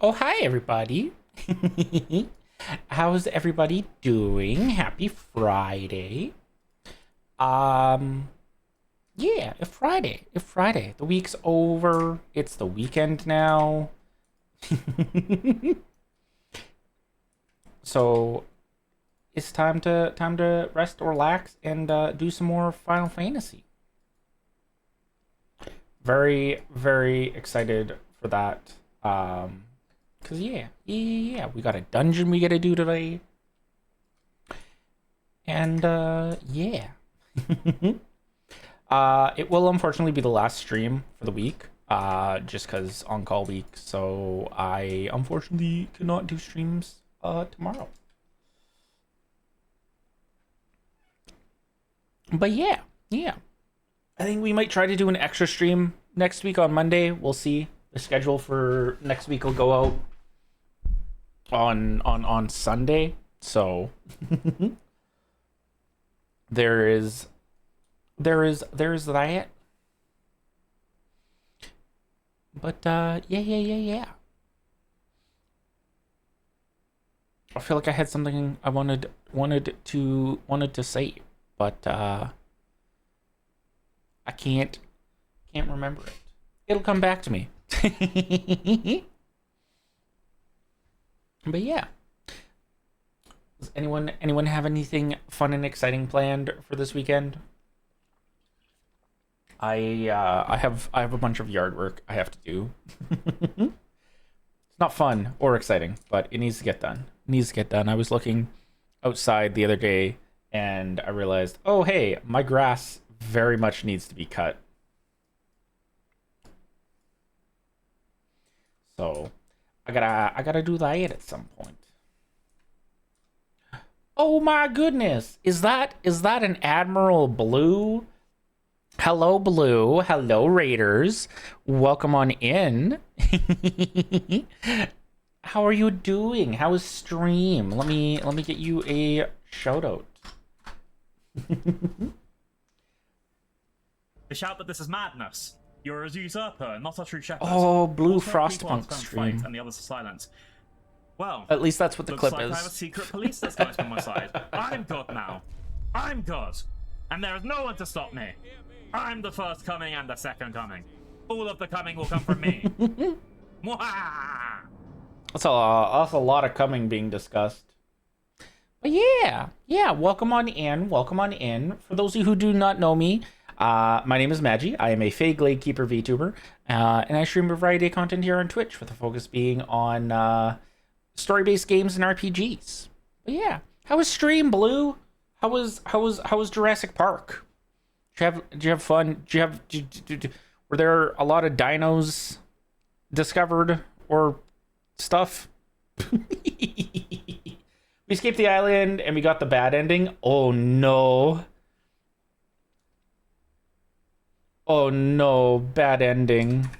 Oh, hi, everybody. How's everybody doing? Happy Friday. Um, yeah, it's Friday. It's Friday. The week's over. It's the weekend now. So it's time to rest, relax, and do some more Final Fantasy. Very, very excited for that. Cause yeah, we got a dungeon we gotta do today, and yeah, it will unfortunately be the last stream for the week, just cause on call week. So I unfortunately cannot do streams tomorrow. But yeah, I think we might try to do an extra stream next week on Monday. We'll see. The schedule for next week will go out on Sunday. So there is that. But yeah. I feel like I had something I wanted to say, but I can't remember it. It'll come back to me. But yeah. Does anyone have anything fun and exciting planned for this weekend? I have a bunch of yard work I have to do. It's not fun or exciting, but it needs to get done. I was looking outside the other day and I realized, oh hey, my grass very much needs to be cut. So I gotta do that at some point. Oh my goodness. Is that an Admiral Blue? Hello Blue. Hello Raiders. Welcome on in. How are you doing? How is stream? Let me get you a shout out. They shout that this is madness. You're a usurper, not a true shepherd. Oh, Blue Frostpunk stream. And the others are silent. Well, at least that's what the clip like is. I have a secret police that's going on my side. I'm God now. I'm God. And there is no one to stop me. I'm the first coming and the second coming. All of the coming will come from me. That's a lot of coming being discussed. But yeah, welcome on in. For those of you who do not know me, my name is Maggie. I am a Fey Gladekeeper VTuber, and I stream a variety of content here on Twitch, with the focus being on story-based games and RPGs. But yeah, how was stream, Blue? How was Jurassic Park? Did you have fun? Were there a lot of dinos discovered or stuff? We escaped the island and we got the bad ending. Oh no. Oh no, bad ending.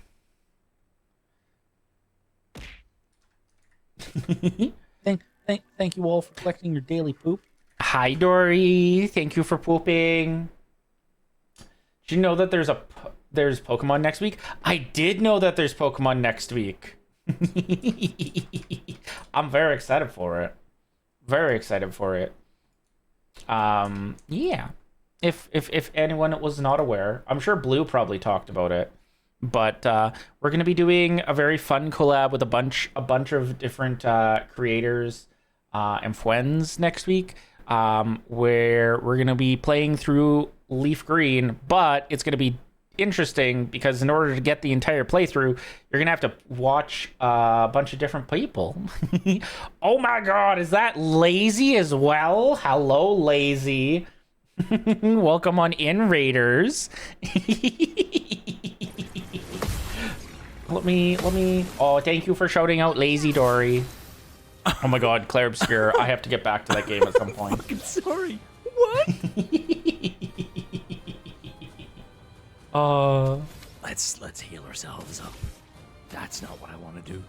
Thank you all for collecting your daily poop. Hi Dory, thank you for pooping. Did you know that there's Pokemon next week? I did know that there's Pokemon next week. I'm very excited for it. Yeah. If anyone was not aware, I'm sure Blue probably talked about it, but we're gonna be doing a very fun collab with a bunch of different creators and friends next week, where we're gonna be playing through Leaf Green, but it's gonna be interesting because in order to get the entire playthrough, you're gonna have to watch a bunch of different people. Oh my god, is that Lazy as well? Hello, Lazy. Welcome on in, Raiders. let me oh, thank you for shouting out Lazy Dory. Oh my god, Claire Obscure. I have to get back to that game at some point. I'm sorry. What? Let's heal ourselves up. That's not what I want to do.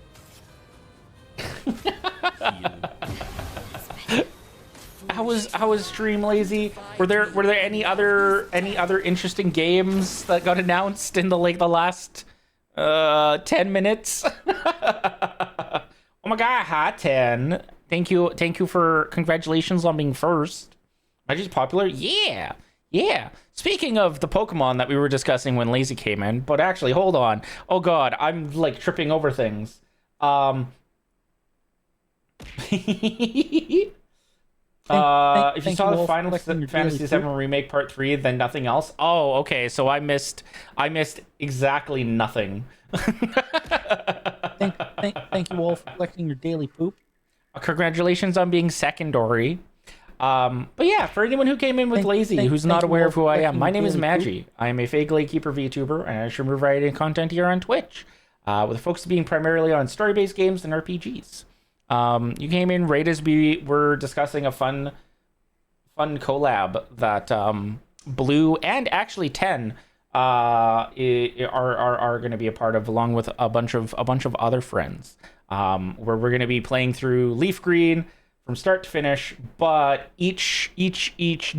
How was stream, Lazy? Were there any other interesting games that got announced in the last 10 minutes? my god, hi 10. Thank you for congratulations on being first. Magi's popular? Yeah. Yeah. Speaking of the Pokemon that we were discussing when Lazy came in, but actually, hold on. Oh god, I'm like tripping over things. If you saw the Final Fantasy VII Remake Part 3, then nothing else. Oh, okay. So I missed exactly nothing. Thank you all for collecting your daily poop. Congratulations on being secondary. But yeah, for anyone who came in with Lazy, who's not aware of who I am, my name is Magi. I am a fake Gatekeeper VTuber, and I stream a variety of content here on Twitch, with the focus being primarily on story-based games and RPGs. You came in right as we were discussing a fun collab that Blue and actually 10 are going to be a part of, along with a bunch of other friends, where we're going to be playing through Leaf Green from start to finish. But each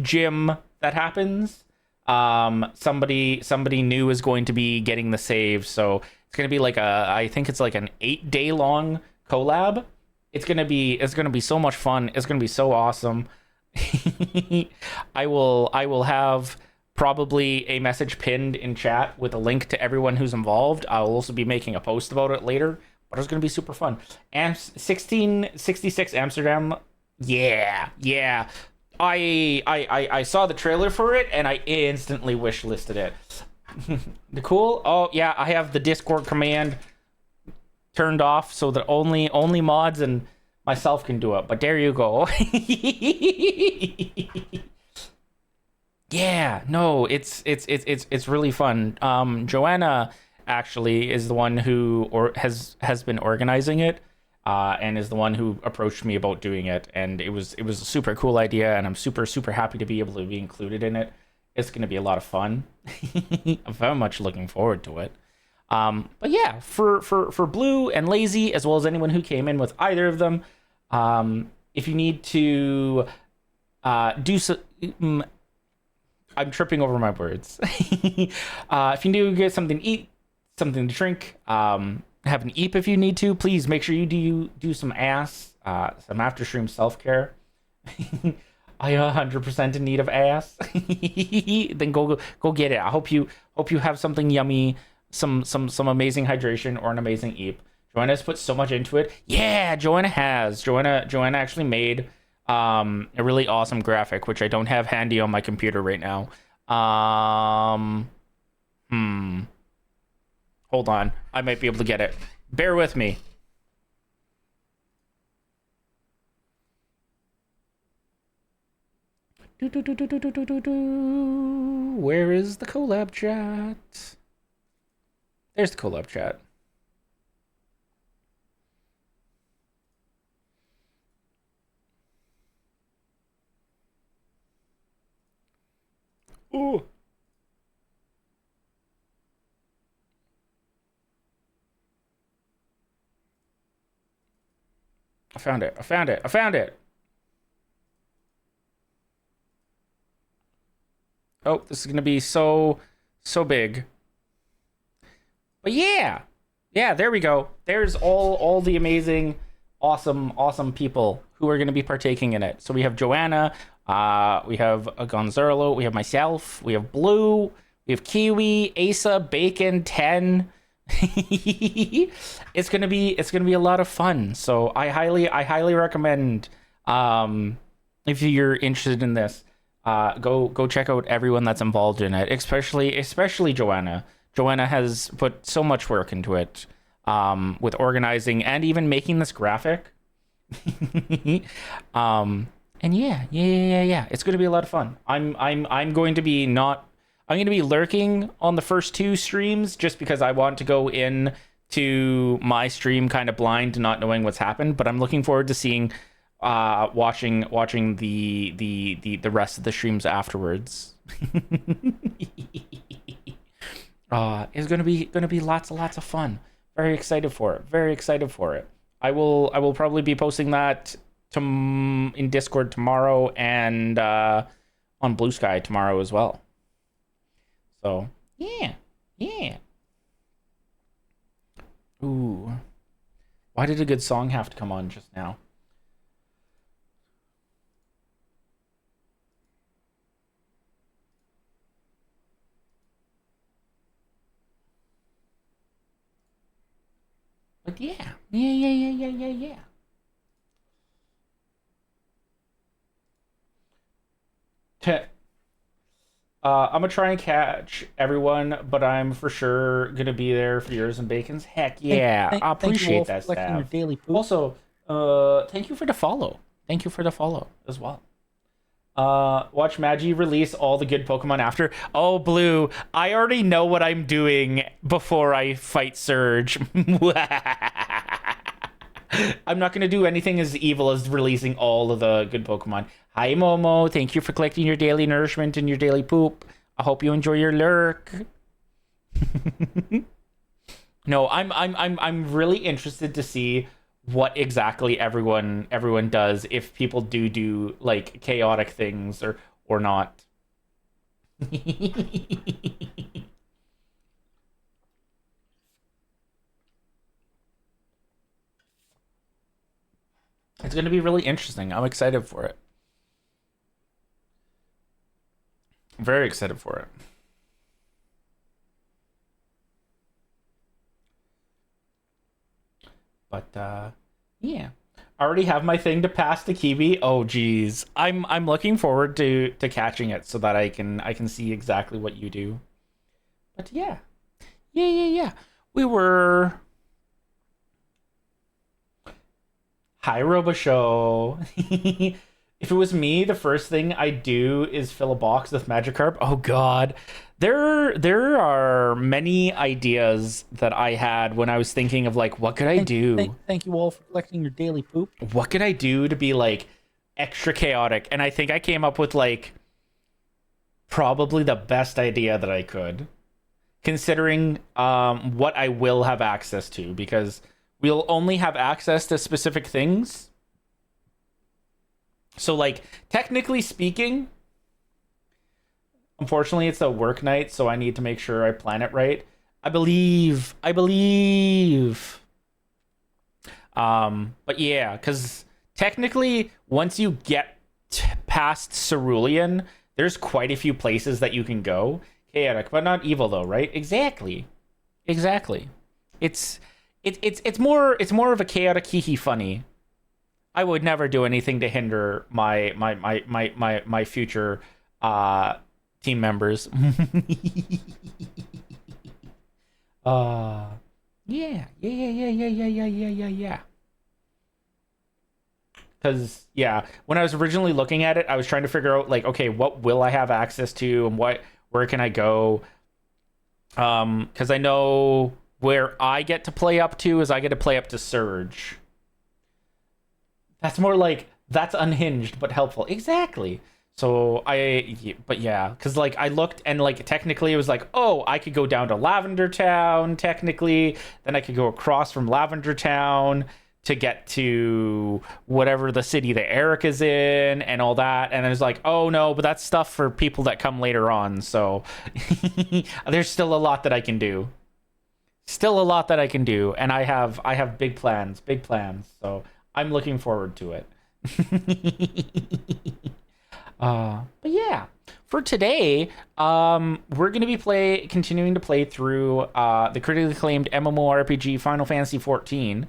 gym that happens, somebody new is going to be getting the save. So it's going to be like I think it's like an 8-day long collab. It's gonna be so much fun. It's gonna be so awesome. I will have probably a message pinned in chat with a link to everyone who's involved. I'll also be making a post about it later, but it's gonna be super fun. And 1666 Amsterdam, yeah. I saw the trailer for it and I instantly wish listed it. Cool. Oh yeah, I have the Discord command turned off so that only mods and myself can do it, but there you go. Yeah, no, it's really fun. Joanna actually is the one who has been organizing it, and is the one who approached me about doing it, and it was a super cool idea, and I'm super happy to be able to be included in it. It's going to be a lot of fun. I'm very much looking forward to it. But yeah, for Blue and Lazy, as well as anyone who came in with either of them, if you need to do so, I'm tripping over my words. If you need to get something to eat, something to drink, have an eep if you need to, please make sure you do some some after stream self-care. I 100% in need of ass. Then go get it. I hope you have something yummy, some amazing hydration, or an amazing eep. Joanna has put so much into it. Yeah, Joanna has. Joanna actually made a really awesome graphic, which I don't have handy on my computer right now. Hold on. I might be able to get it. Bear with me. Where is the collab chat? There's the collab chat. Ooh. I found it. Oh, this is going to be so big. But yeah, there we go. There's all the amazing, awesome people who are going to be partaking in it. So we have Joanna, we have Gonzalo, we have myself, we have Blue, we have Kiwi, Asa, Bacon, 10. It's gonna be a lot of fun. So I highly recommend, if you're interested in this, go check out everyone that's involved in it, especially Joanna. Joanna has put so much work into it, with organizing and even making this graphic. And yeah, it's going to be a lot of fun. I'm going to be lurking on the first 2 streams just because I want to go in to my stream kind of blind, not knowing what's happened, but I'm looking forward to seeing watching the rest of the streams afterwards. It's gonna be lots of fun. Very excited for it. I will probably be posting that in Discord tomorrow, and on Blue Sky tomorrow as well. So yeah. Ooh, Why did a good song have to come on just now? But yeah. I'm gonna try and catch everyone, but I'm for sure gonna be there for yours and Bacon's. Heck yeah, I Thank you appreciate all for that, collecting your Stav. daily poop. Also, thank you for the follow. Thank you for the follow as well. Watch Magi release all the good Pokemon after. Oh, Blue, I already know what I'm doing before I fight Surge. I'm not going to do anything as evil as releasing all of the good Pokemon. Hi, Momo. Thank you for collecting your daily nourishment and your daily poop. I hope you enjoy your lurk. No, I'm really interested to see what exactly everyone does, if people do like chaotic things or not. It's going to be really interesting. I'm excited for it. Very excited for it. But yeah. I already have my thing to pass to Kiwi. Oh geez. I'm looking forward to catching it so that I can see exactly what you do. But yeah. Yeah. We were Hi Roboshow. If it was me, the first thing I'd do is fill a box with Magikarp. Oh god. There are many ideas that I had when I was thinking of like what could I do? Thank you all for collecting your daily poop. What could I do to be like extra chaotic? And I think I came up with like probably the best idea that I could, considering what I will have access to, because we'll only have access to specific things. So like technically speaking, unfortunately it's a work night, so I need to make sure I plan it right. I believe. But yeah, because technically once you get past Cerulean, there's quite a few places that you can go. Chaotic, but not evil though, right? Exactly. It's more of a chaotic hee funny. I would never do anything to hinder my future team members. Yeah. Because yeah, when I was originally looking at it, I was trying to figure out like, okay, what will I have access to, and where can I go? Because I know where I get to play up to is I get to play up to Surge. That's more like, that's unhinged but helpful. Exactly. So but yeah, because like I looked and like technically it was like, oh, I could go down to Lavender Town technically, then I could go across from Lavender Town to get to whatever the city that Eric is in and all that. And I was like, oh no, but that's stuff for people that come later on. So there's still a lot that I can do. And I have big plans. So I'm looking forward to it. But yeah, for today, we're going to be continuing to play through the critically acclaimed MMORPG Final Fantasy XIV,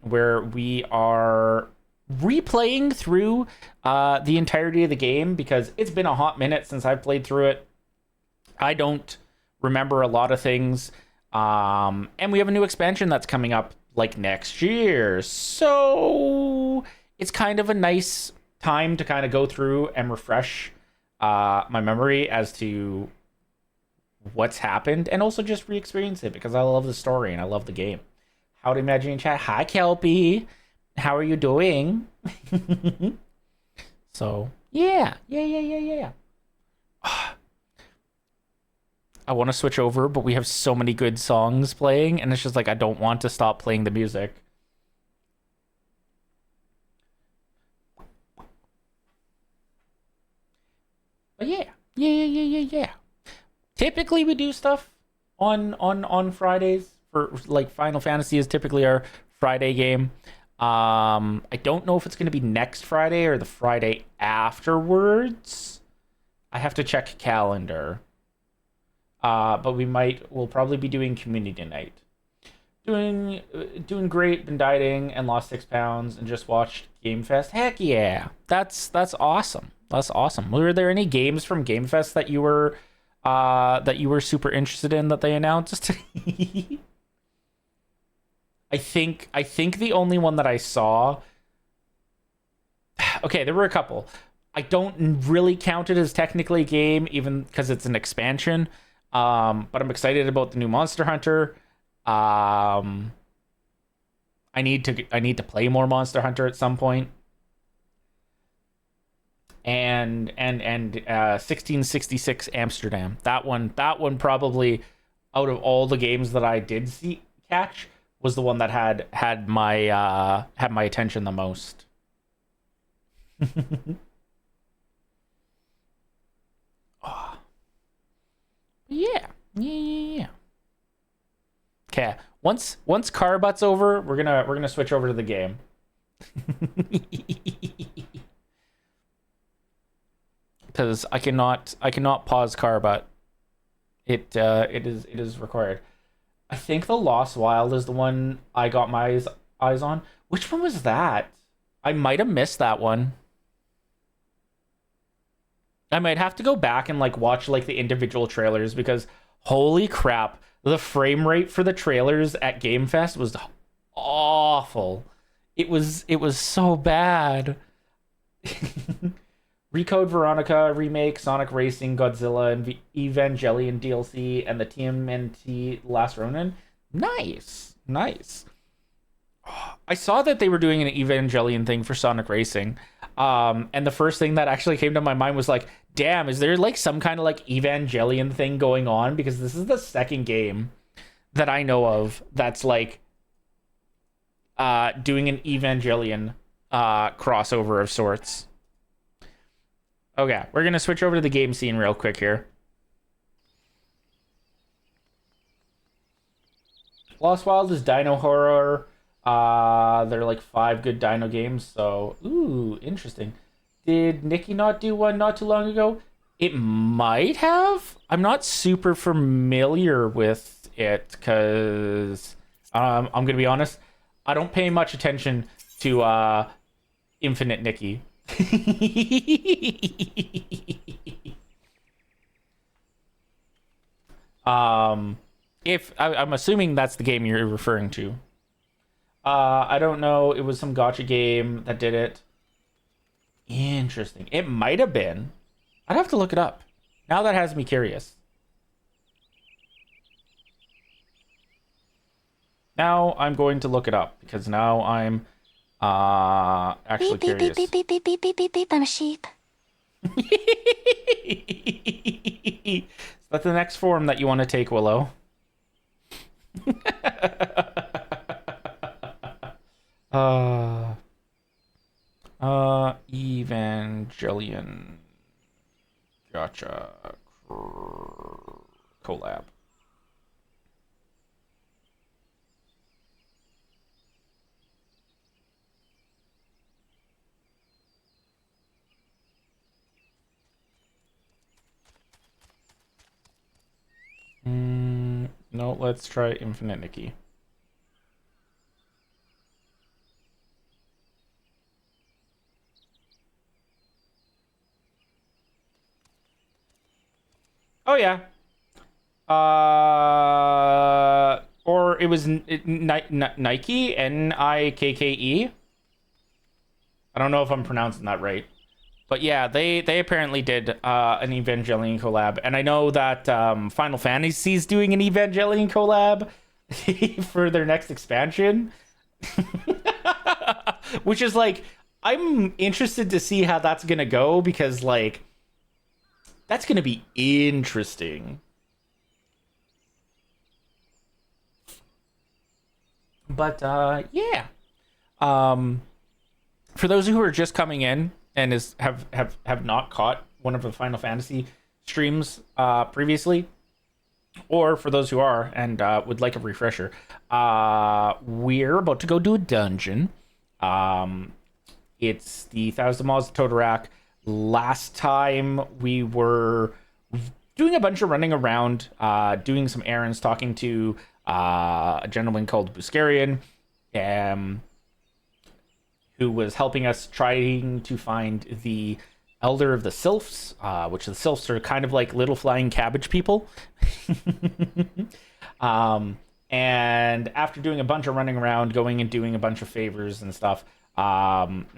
where we are replaying through the entirety of the game, because it's been a hot minute since I've played through it. I don't remember a lot of things, and we have a new expansion that's coming up like next year, so it's kind of a nice time to kind of go through and refresh my memory as to what's happened, and also just re-experience it because I love the story and I love the game. How to Imagine in chat. Hi Kelpie, how are you doing? So yeah. I want to switch over, but we have so many good songs playing, and it's just like I don't want to stop playing the music. But yeah. Typically we do stuff on Fridays for like Final Fantasy is typically our Friday game. I don't know if it's going to be next Friday or the Friday afterwards. I have to check calendar. But we'll probably be doing community night. Doing great, been dieting and lost 6 pounds and just watched Game Fest. Heck yeah. That's awesome. That's awesome. Were there any games from Game Fest that you were super interested in that they announced? I think the only one that I saw. Okay, there were a couple. I don't really count it as technically a game, even because it's an expansion. But I'm excited about the new Monster Hunter. I need to play more Monster Hunter at some point. And 1666 Amsterdam. That one probably out of all the games that I did catch was the one that had my attention the most. Oh. Yeah. Okay. Once car butts over, we're gonna switch over to the game. Because I cannot pause car butt. It is required. I think the Lost Wild is the one I got my eyes on. Which one was that? I might have missed that one. I might have to go back and watch the individual trailers, because holy crap, the frame rate for the trailers at Game Fest was awful. It was so bad. Recode Veronica remake, Sonic Racing, Godzilla, and Evangelion DLC, and the TMNT Last Ronin. Nice. I saw that they were doing an Evangelion thing for Sonic Racing. And the first thing that actually came to my mind was damn, is there some kind of Evangelion thing going on? Because this is the second game that I know of that's doing an Evangelion crossover of sorts. Okay, we're gonna switch over to the game scene real quick here. Lost Wild is Dino Horror. They're 5 good Dino games, so ooh, interesting. Did Nikki not do one not too long ago? It might have. I'm not super familiar with it because I'm gonna be honest, I don't pay much attention to Infinite Nikki. If I'm assuming that's the game you're referring to. I don't know. It was some gacha game that did it. Interesting. It might have been. I'd have to look it up. Now that has me curious. Now I'm going to look it up because now I'm actually curious. Beep, beep, beep, beep, beep, beep, beep, I'm a sheep. Is that the next form that you want to take, Willow? Evangelion Gacha collab. No, let's try Infinite Nikki. Oh yeah. Or it was Nike, Nikke. I don't know if I'm pronouncing that right. But yeah, they apparently did an Evangelion collab. And I know that Final Fantasy is doing an Evangelion collab for their next expansion. Which is I'm interested to see how that's going to go, because that's going to be interesting. But yeah. For those who are just coming in and have not caught one of the Final Fantasy streams previously, or for those who are and would like a refresher, we're about to go do a dungeon. It's the Thousand Maws of Todorak. Last time we were doing a bunch of running around, doing some errands, talking to a gentleman called Buscarian, who was helping us trying to find the Elder of the Sylphs, which the Sylphs are kind of like little flying cabbage people. And after doing a bunch of running around, going and doing a bunch of favors and stuff,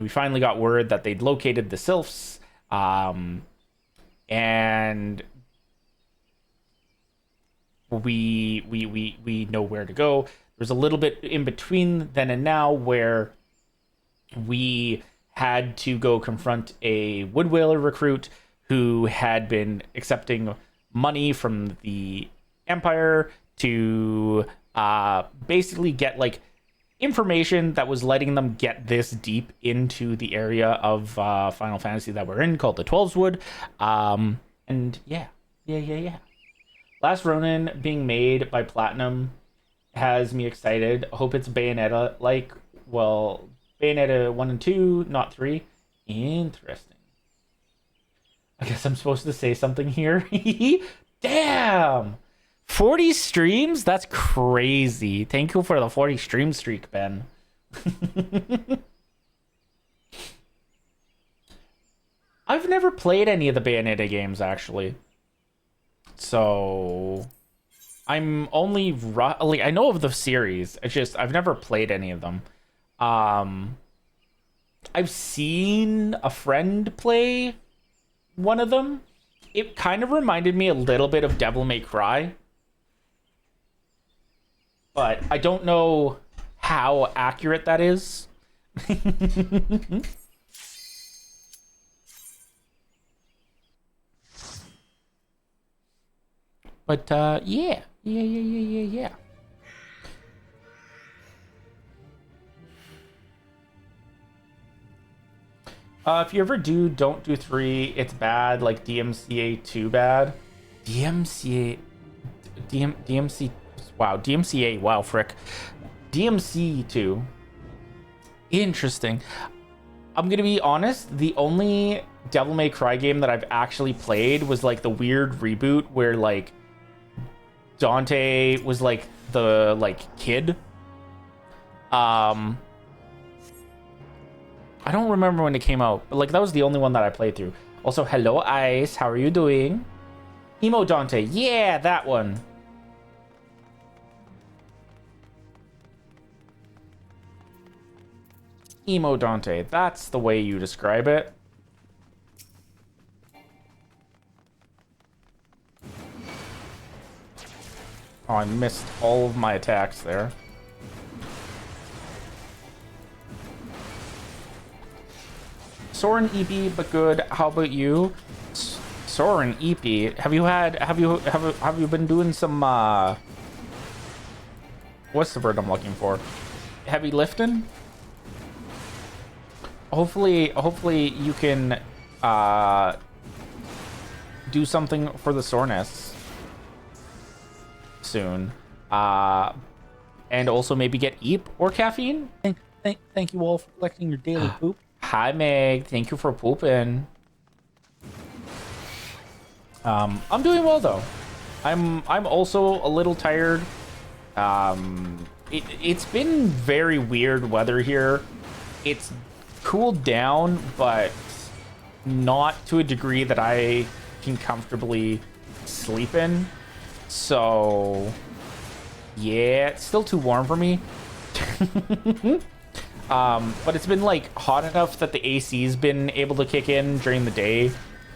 we finally got word that they'd located the Sylphs, and we know where to go. There's a little bit in between then and now where we had to go confront a wood whaler recruit who had been accepting money from the Empire to basically get like information that was letting them get this deep into the area of Final Fantasy that we're in, called the 12's Wood. And yeah. Last Ronin being made by Platinum has me excited. I hope it's Bayonetta like, well, Bayonetta 1 and 2, not 3. Interesting. I guess I'm supposed to say something here. Damn! 40 streams? That's crazy. Thank you for the 40 stream streak, Ben. I've never played any of the Bayonetta games, actually. So I'm only I know of the series. It's just I've never played any of them. I've seen a friend play one of them. It kind of reminded me a little bit of Devil May Cry, but I don't know how accurate that is. But yeah. If you ever don't do 3, it's bad, like DMCA 2 bad. DMCA, wow, DMCA, wow, frick. DMC 2. Interesting. I'm gonna be honest, the only Devil May Cry game that I've actually played was like the weird reboot where like Dante was like the kid. I don't remember when it came out, but like that was the only one that I played through. Also, hello Ice, how are you doing? Emo Dante, yeah, that one. Emo Dante, that's the way you describe it. Oh, I missed all of my attacks there. Soren EP, but good. How about you? Soren EP, have you been doing some what's the word I'm looking for? Heavy lifting? Hopefully you can do something for the soreness soon. And also maybe get Eep or caffeine. Thank you all for collecting your daily poop. Hi Meg, thank you for pooping. I'm doing well though. I'm also a little tired. It's been very weird weather here. It's cooled down, but not to a degree that I can comfortably sleep in. So yeah, it's still too warm for me. But it's been like hot enough that the AC's been able to kick in during the day,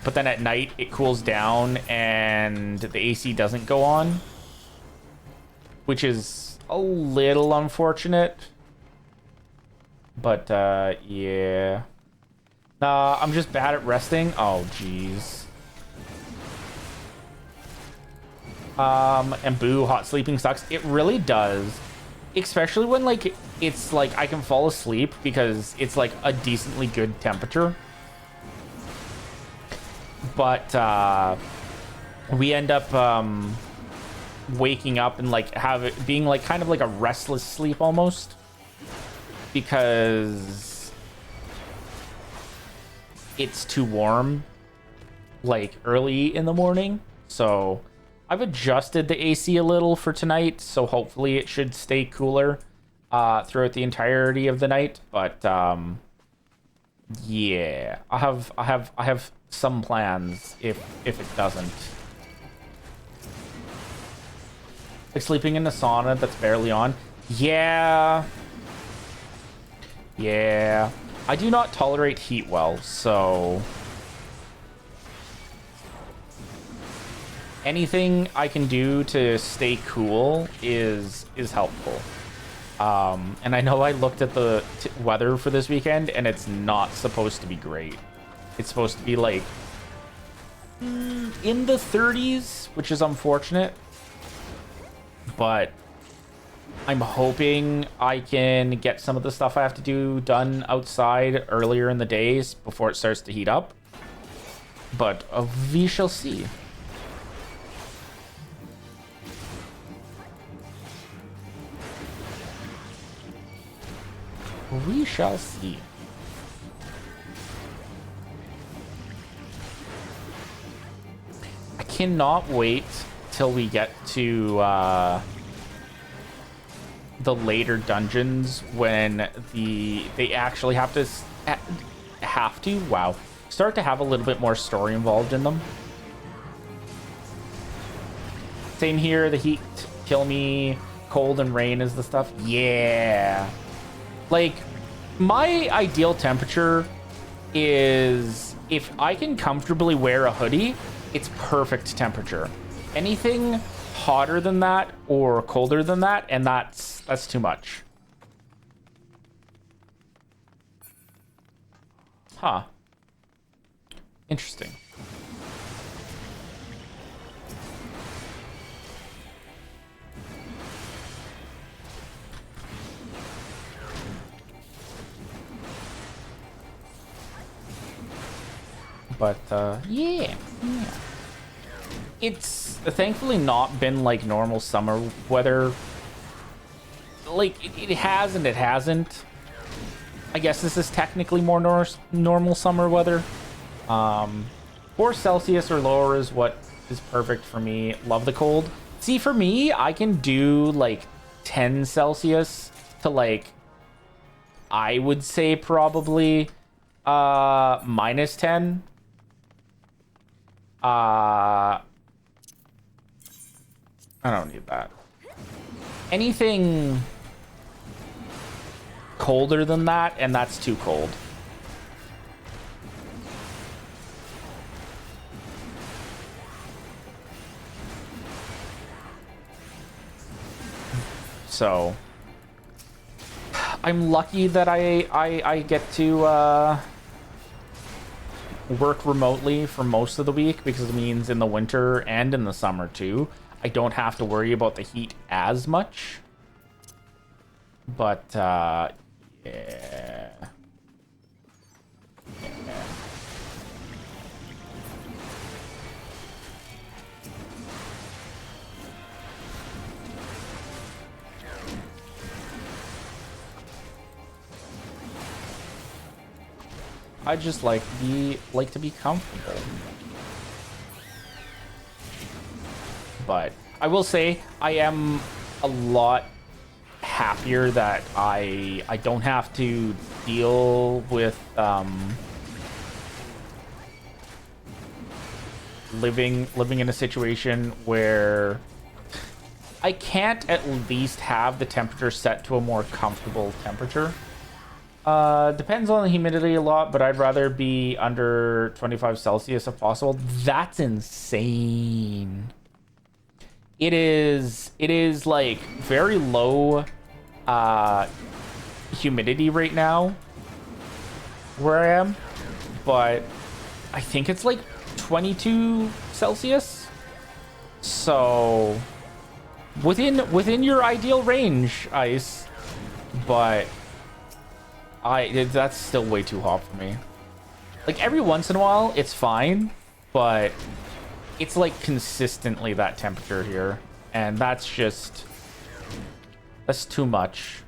but then at night it cools down and the AC doesn't go on, which is a little unfortunate. But yeah, I'm just bad at resting. Oh jeez. And boo, hot sleeping sucks. It really does. Especially when like it's like I can fall asleep because it's like a decently good temperature. But we end up waking up and like have it being like kind of like a restless sleep almost, because it's too warm like early in the morning. So I've adjusted the AC a little for tonight, so hopefully it should stay cooler throughout the entirety of the night. But yeah, I have some plans if it doesn't. Like sleeping in the sauna that's barely on. Yeah. Yeah. I do not tolerate heat well, so anything I can do to stay cool is helpful. And I know I looked at the weather for this weekend, and it's not supposed to be great. It's supposed to be like in the 30s, which is unfortunate. But I'm hoping I can get some of the stuff I have to do done outside earlier in the days before it starts to heat up. But we shall see. We shall see. I cannot wait till we get to the later dungeons when they actually have to start to have a little bit more story involved in them. Same here. The heat kill me, cold and rain is the stuff. Yeah. Like, my ideal temperature is if I can comfortably wear a hoodie, it's perfect temperature. Anything hotter than that or colder than that, and that's too much. Huh. Interesting. But yeah. It's thankfully not been like normal summer weather. Like it has and it hasn't. I guess this is technically more normal summer weather. 4 Celsius or lower is what is perfect for me. Love the cold. See, for me, I can do like 10 Celsius to like, I would say probably minus 10. I don't need that. Anything colder than that, and that's too cold. So I'm lucky that I get to work remotely for most of the week, because it means in the winter and in the summer too, I don't have to worry about the heat as much. But yeah. I just like to be comfortable. But I will say I am a lot happier that I don't have to deal with living in a situation where I can't at least have the temperature set to a more comfortable temperature. Depends on the humidity a lot, but I'd rather be under 25 Celsius if possible. That's insane. It is like very low humidity right now where I am, but I think it's like 22 Celsius. So within your ideal range, Ice, but that's still way too hot for me. Like every once in a while it's fine, but it's like consistently that temperature here, And that's too much.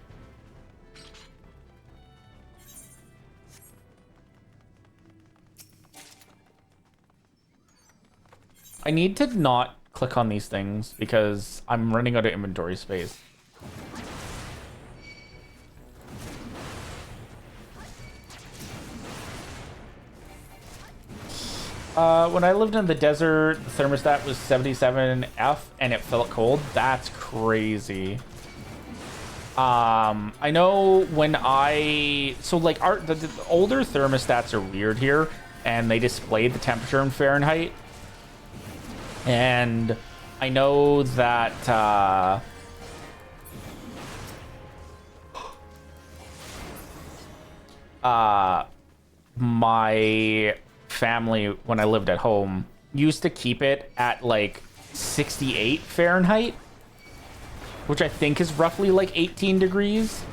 I need to not click on these things because I'm running out of inventory space. When I lived in the desert, the thermostat was 77F and it felt cold. That's crazy. I know when so like the older thermostats are weird here, and they display the temperature in Fahrenheit. And I know that my family, when I lived at home, used to keep it at like 68 Fahrenheit, which I think is roughly like 18 degrees.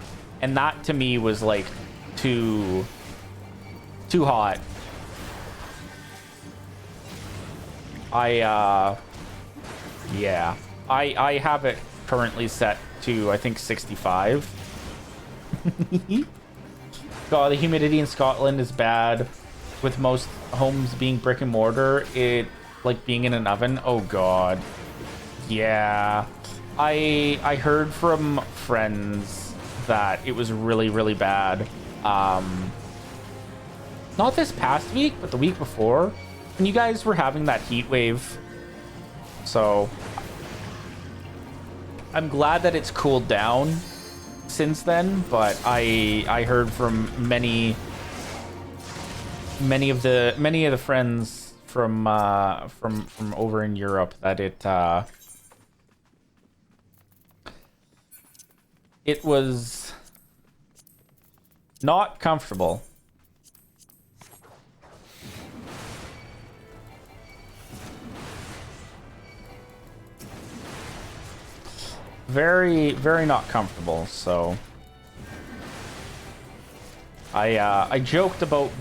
And that to me was like too hot. Yeah, I have it currently set to, I think, 65. God, the humidity in Scotland is bad. With most homes being brick and mortar, it like being in an oven. Oh God. Yeah. I heard from friends that it was really, really bad. Not this past week, but the week before, when you guys were having that heat wave. So I'm glad that it's cooled down since then, but I heard from many of the friends from over in Europe that it was not comfortable. Very, very not comfortable. So I joked about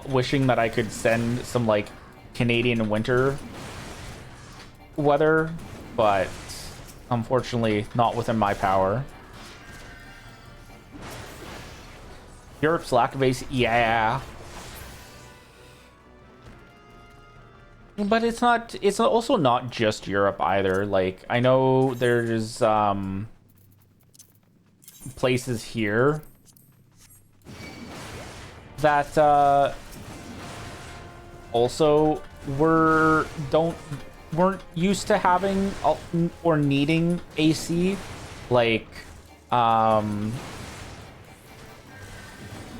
wishing that I could send some like Canadian winter weather, but unfortunately not within my power. Europe's lack of AC, yeah. But it's also not just Europe either. Like, I know there's places here that also weren't used to having or needing AC. Like, I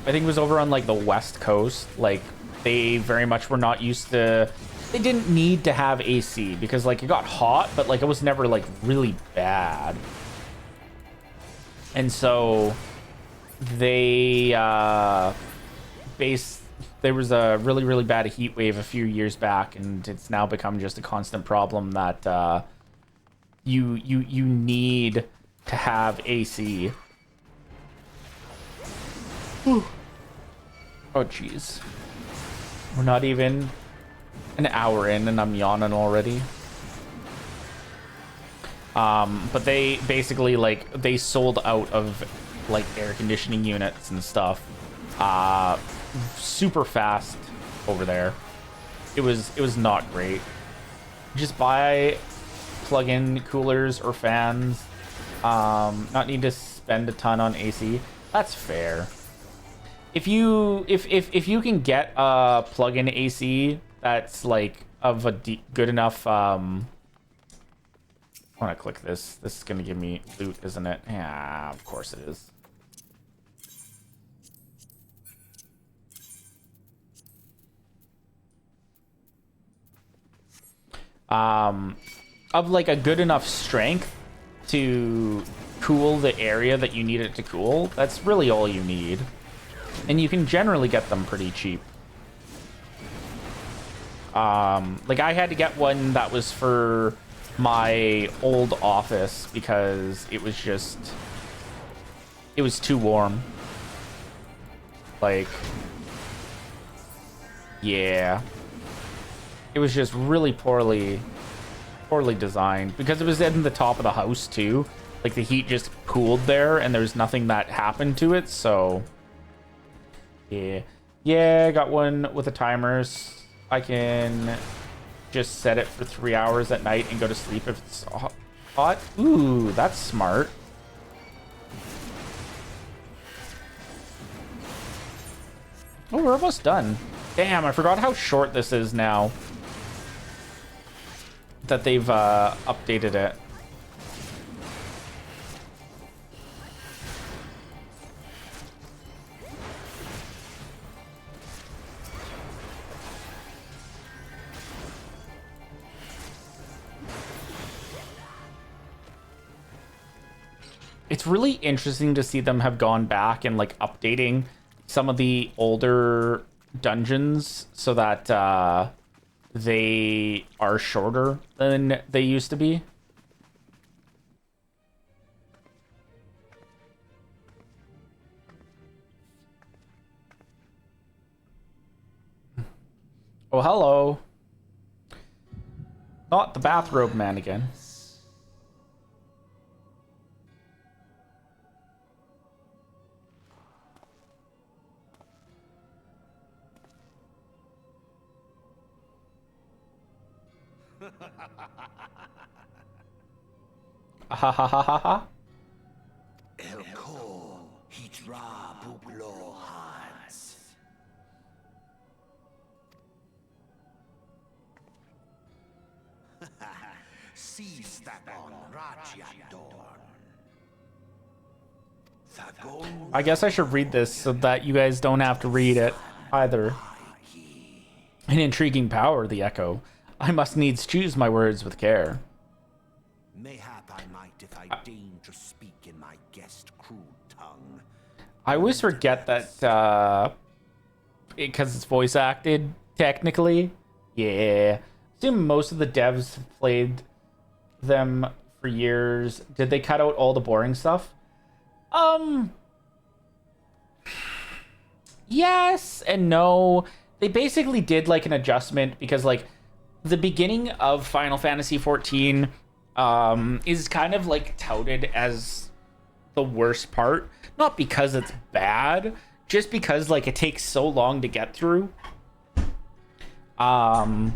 think it was over on like the West Coast. Like, they very much were not used to. They didn't need to have AC because like it got hot, but like it was never like really bad. And so they there was a really, really bad heat wave a few years back, and it's now become just a constant problem that you need to have AC. Whew. Oh jeez. We're not even an hour in and I'm yawning already. But they basically like they sold out of like air conditioning units and stuff super fast over there. It was not great. Just buy plug-in coolers or fans. Not need to spend a ton on AC. That's fair. If you can get a plug-in AC that's like of a good enough I want to click this. This is gonna give me loot, isn't it? Yeah, of course it is. Of like a good enough strength to cool the area that you need it to cool. That's really all you need. And you can generally get them pretty cheap. Like I had to get one that was for my old office because it was too warm. Like, yeah. It was just really poorly poorly designed because it was in the top of the house too. Like the heat just cooled there and there's nothing that happened to it. So yeah, I got one with the timers. I can just set it for 3 hours at night and go to sleep if it's hot. Ooh, that's smart. Oh, we're almost done. Damn, I forgot how short this is now that they've updated it. It's really interesting to see them have gone back and like updating some of the older dungeons so that they are shorter than they used to be. Oh, hello. Not the bathrobe man again. Ha ha ha ha ha. Elko Hitra Buglo Hans. Seize that on Rajyadorn. I guess I should read this so that you guys don't have to read it either. An intriguing power, the echo. I must needs choose my words with care. Mayhap I might if I deign to speak in my guest crude tongue. I always forget that because it's voice acted technically. Yeah. I assume most of the devs have played them for years. Did they cut out all the boring stuff? Yes and no. They basically did like an adjustment because like the beginning of Final Fantasy XIV is kind of like touted as the worst part, not because it's bad, just because like it takes so long to get through. And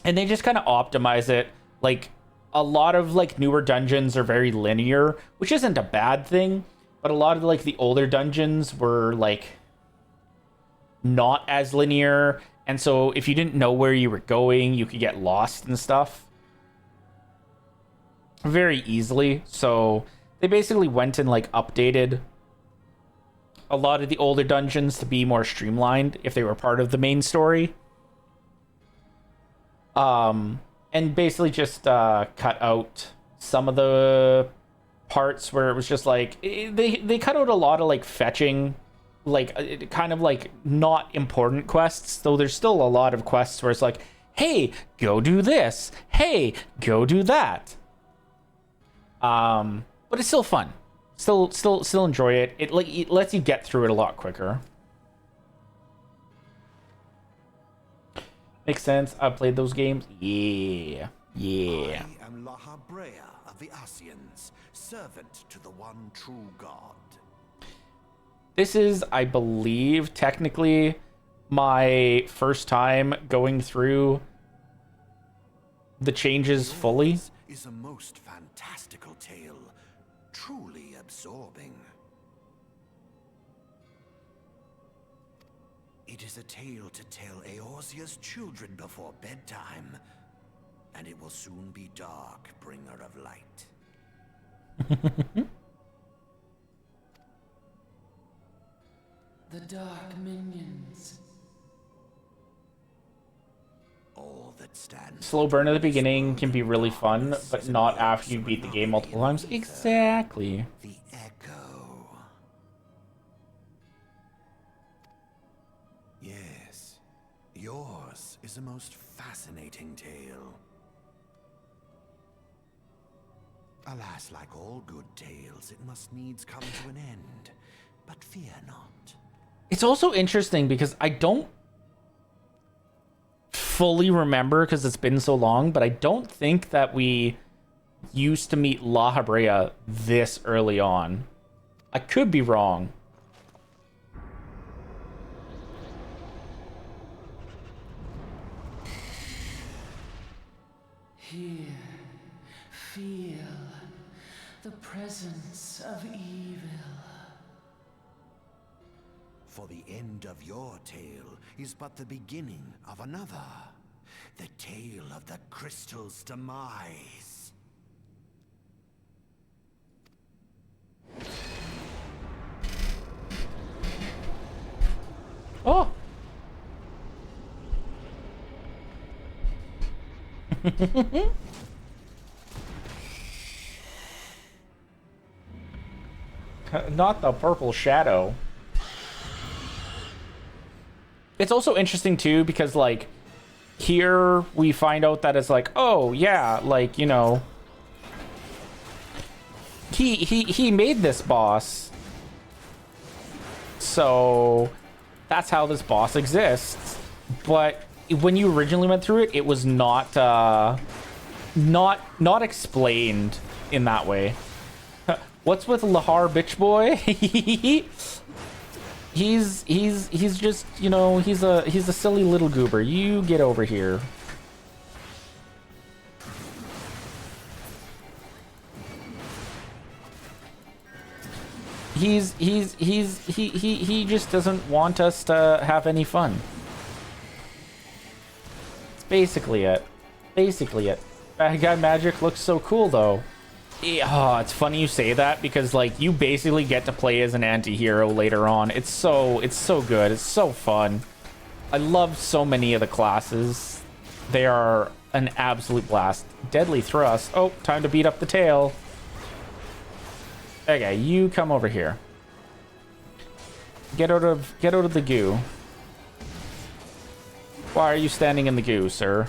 they just kind of optimize it. Like a lot of like newer dungeons are very linear, which isn't a bad thing, but a lot of like the older dungeons were like not as linear, and so if you didn't know where you were going, you could get lost and stuff very easily. So they basically went and like updated a lot of the older dungeons to be more streamlined if they were part of the main story. And basically just cut out some of the parts where it was just like they cut out a lot of like fetching, like kind of like not important quests, though there's still a lot of quests where it's like, hey, go do this, hey, go do that. But it's still fun. Still enjoy it. It lets you get through it a lot quicker. Makes sense. I've played those games. Yeah. I am Lahabrea of the Asians, servant to the one true God. This is, I believe, technically my first time going through the changes fully. Is a most fantastical tale, truly absorbing. It is a tale to tell Eorzea's children before bedtime, and it will soon be dark, bringer of light. The dark minions. All that stands. Slow burn at the beginning can be really fun, but not after you beat the game multiple times. Exactly. The echo. Yes, yours is a most fascinating tale. Alas, like all good tales, it must needs come to an end. But fear not. It's also interesting because I don't fully remember because it's been so long, but I don't think that we used to meet La Habrea this early on. I could be wrong. Here, feel the presence of evil. For the end of your tale is but the beginning of another. The tale of the crystal's demise. Oh! Not the purple shadow. It's also interesting too because like here we find out that it's like, oh yeah, like, you know, he made this boss. So that's how this boss exists. But when you originally went through it, it was not explained in that way. What's with Lahar bitch boy? he's just, you know, he's a silly little goober. You get over here. He just doesn't want us to have any fun. It's basically it. Basically it. Bad guy magic looks so cool though. Oh, it's funny you say that because like you basically get to play as an anti-hero later on. It's so good. It's so fun. I love so many of the classes. They are an absolute blast. Deadly thrust. Oh, time to beat up the tail. Okay, you come over here. Get out of the goo. Why are you standing in the goo, sir?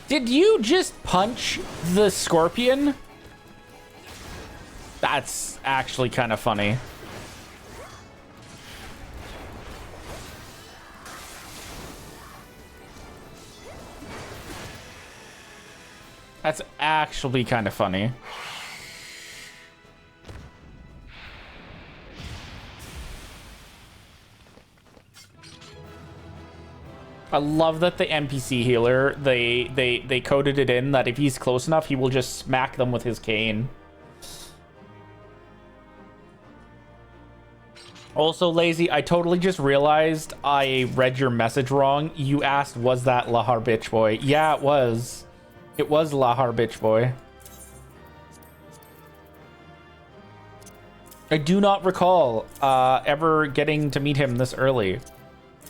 Did you just punch the scorpion? That's actually kind of funny. That's actually kind of funny. I love that the NPC healer, they coded it in that if he's close enough, he will just smack them with his cane. Also, Lazy, I totally just realized I read your message wrong. You asked, was that Lahar bitch boy? Yeah, it was. It was Lahar bitch boy. I do not recall ever getting to meet him this early.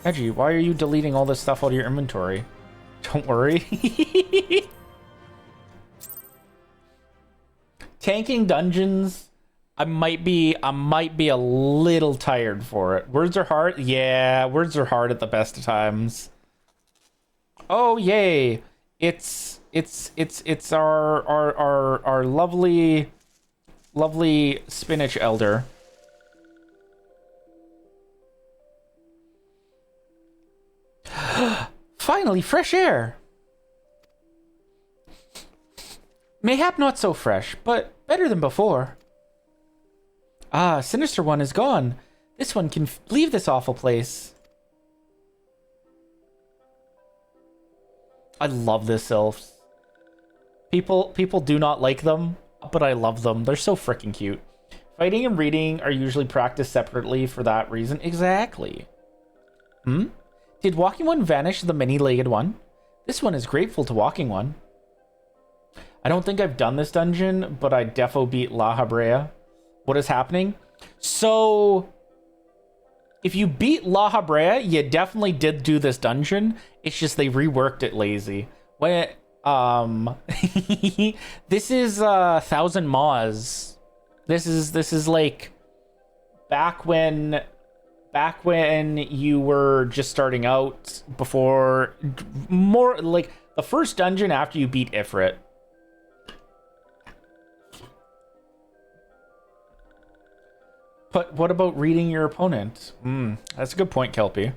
Edgy, why are you deleting all this stuff out of your inventory? Don't worry. Tanking dungeons, I might be a little tired for it. Words are hard. Yeah, words are hard at the best of times. Oh yay! It's our lovely spinach elder. Finally, fresh air. Mayhap not so fresh, but better than before. Ah, Sinister One is gone. This one can leave this awful place. I love the sylphs. People do not like them, but I love them. They're so freaking cute. Fighting and reading are usually practiced separately for that reason. Exactly. Did Walking One vanish the many-legged one? This one is grateful to Walking One. I don't think I've done this dungeon, but I defo beat La Habrea. What is happening? So, if you beat La Habrea, you definitely did do this dungeon. It's just they reworked it, Lazy. When This is Thousand Maws. This is like back when you were just starting out, before, more like the first dungeon after you beat Ifrit. But what about reading your opponent? That's a good point, Kelpie.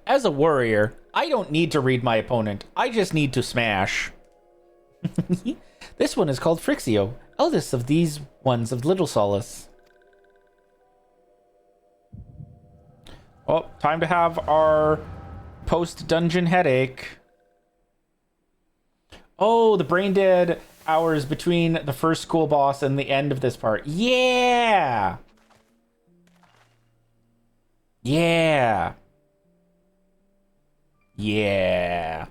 As a warrior, I don't need to read my opponent. I just need to smash. This one is called Frixio, eldest of these ones of Little Solace. Oh, time to have our post-dungeon headache. Oh, the brain dead hours between the first school boss and the end of this part. Yeah! Yeah! Yeah.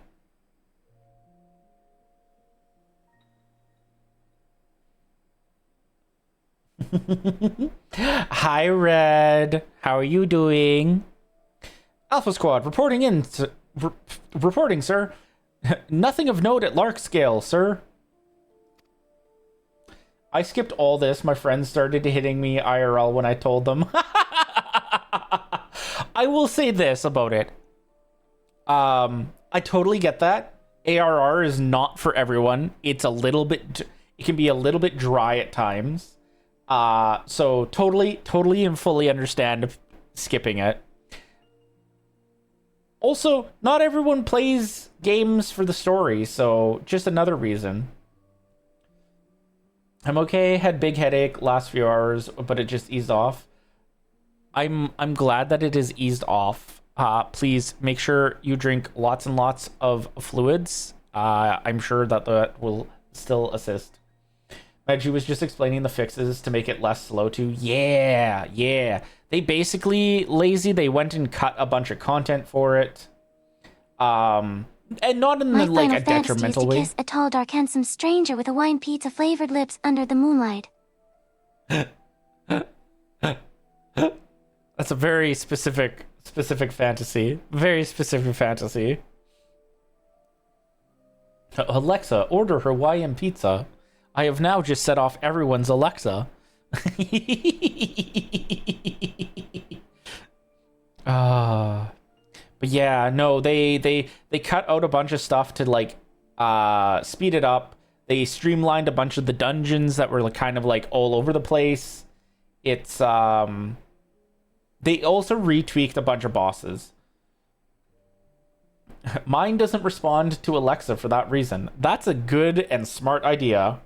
Hi, Red. How are you doing? Alpha Squad reporting in. Reporting, sir. Nothing of note at Lark Scale, sir. I skipped all this. My friends started hitting me IRL when I told them. I will say this about it. I totally get that. ARR is not for everyone. It can be a little bit dry at times. So totally and fully understand skipping it. Also, not everyone plays games for the story, so just another reason. I'm okay, had big headache last few hours, but it just eased off. I'm glad that it is eased off. Please make sure you drink lots and lots of fluids. I'm sure that will still assist. Maggie was just explaining the fixes to make it less slow too. Yeah. They basically lazy. They went and cut a bunch of content for it. And not in like a detrimental way. Kiss a tall, dark, handsome stranger with Hawaiian pizza flavored lips under the moonlight. That's a very specific fantasy. Very specific fantasy. Alexa, order Hawaiian pizza. I have now just set off everyone's Alexa. But yeah, no, they cut out a bunch of stuff to like speed it up. They streamlined a bunch of the dungeons that were like, kind of like all over the place. It's they also retweaked a bunch of bosses. Mine doesn't respond to Alexa for that reason. That's a good and smart idea.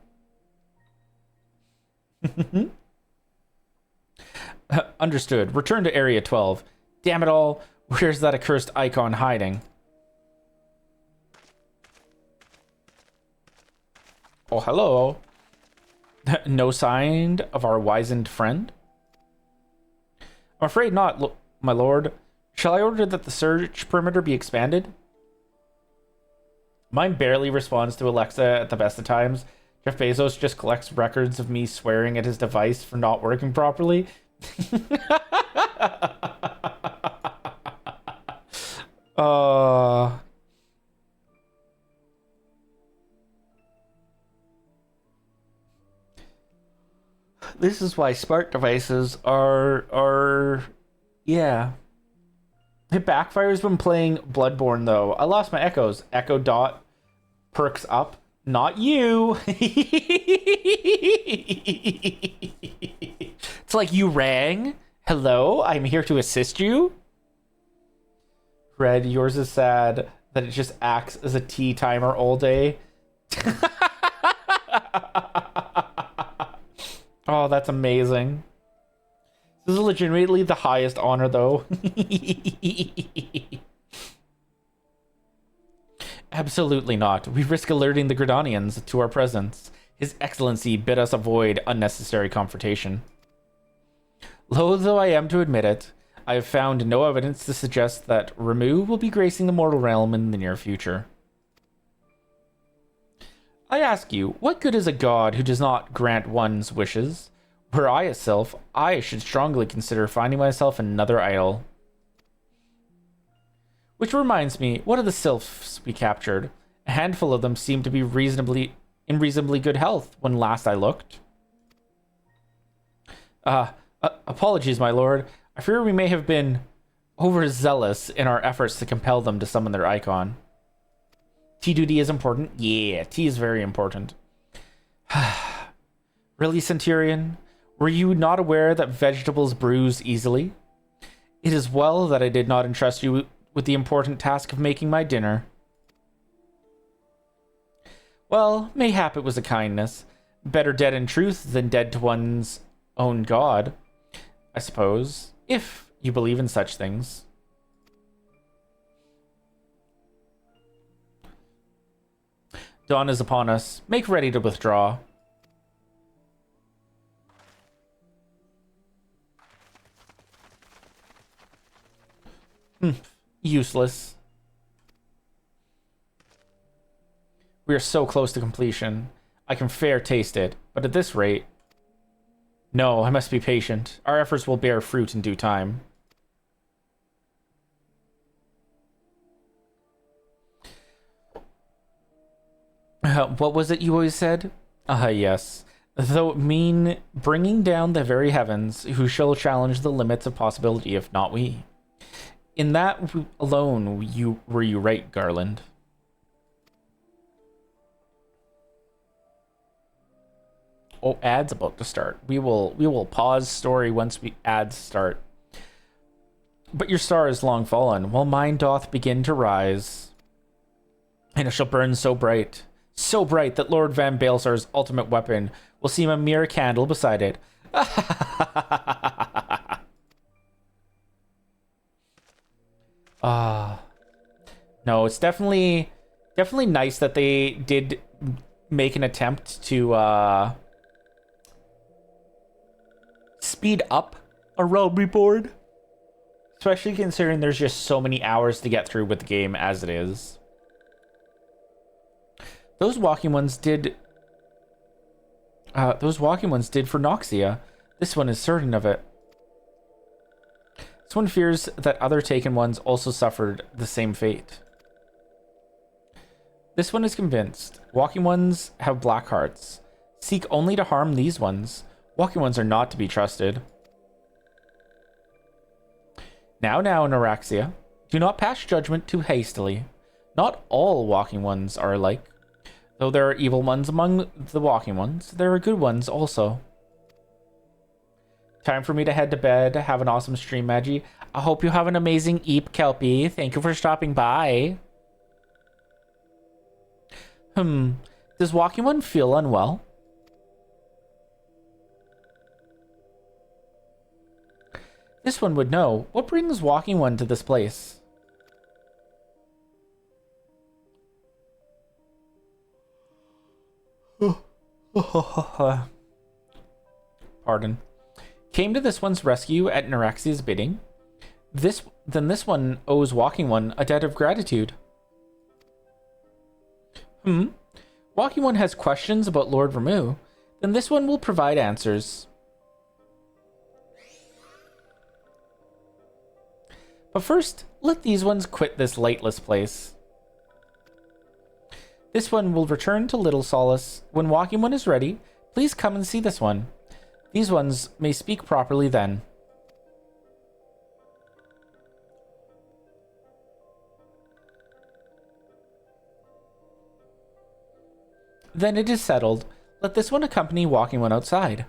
Understood. Return to Area 12. Damn it all. Where's that accursed icon hiding? Oh, hello. No sign of our wizened friend? I'm afraid not, my lord. Shall I order that the search perimeter be expanded? Mine barely responds to Alexa at the best of times. Jeff Bezos just collects records of me swearing at his device for not working properly. This is why smart devices are yeah. It backfires when playing Bloodborne though. I lost my echoes. Echo dot perks up. Not you. It's like you rang. Hello, I'm here to assist you. Red, yours is sad that it just acts as a tea timer all day. Oh, that's amazing. This is legitimately the highest honor, though. Absolutely not. We risk alerting the Gridanians to our presence. His Excellency bid us avoid unnecessary confrontation. Loath though I am to admit it, I have found no evidence to suggest that Ramu will be gracing the mortal realm in the near future. I ask you, what good is a god who does not grant one's wishes? Were I a sylph, I should strongly consider finding myself another idol. Which reminds me, what are the sylphs we captured? A handful of them seem to be in reasonably good health when last I looked. Apologies, my lord. I fear we may have been overzealous in our efforts to compel them to summon their icon. Tea duty is important? Yeah, tea is very important. Really, Centurion? Were you not aware that vegetables bruise easily? It is well that I did not entrust you with the important task of making my dinner. Well, mayhap it was a kindness. Better dead in truth than dead to one's own god, I suppose, if you believe in such things. Dawn is upon us. Make ready to withdraw. Useless. We are so close to completion. I can fair taste it, but at this rate... No, I must be patient. Our efforts will bear fruit in due time. What was it you always said? Yes. Though it mean bringing down the very heavens, who shall challenge the limits of possibility, if not we? In that alone were you right, Garland. Oh, ads about to start. We will pause story once ads start. But your star is long fallen, while mine doth begin to rise, and it shall burn so bright that Lord Van Baelsar's ultimate weapon will seem a mere candle beside it. No, it's definitely nice that they did make an attempt to speed up a realm board, especially considering there's just so many hours to get through with the game as it is. Those walking ones did for Noxia. This one is certain of it. This one fears that other taken ones also suffered the same fate. This one is convinced. Walking ones have black hearts. Seek only to harm these ones. Walking ones are not to be trusted. Now, Neuraxia, do not pass judgment too hastily. Not all walking ones are alike. Though there are evil ones among the walking ones, there are good ones also. Time for me to head to bed. Have an awesome stream, Maggie. I hope you have an amazing Eep, Kelpie. Thank you for stopping by. Does walking one feel unwell? This one would know. What brings walking one to this place? Pardon. Came to this one's rescue at Neuraxia's bidding. Then this one owes walking one a debt of gratitude. Walking one has questions about Lord Ramu. Then this one will provide answers. But first, let these ones quit this lightless place. This one will return to Little Solace. When walking one is ready, please come and see this one. These ones may speak properly then. Then it is settled. Let this one accompany walking one outside.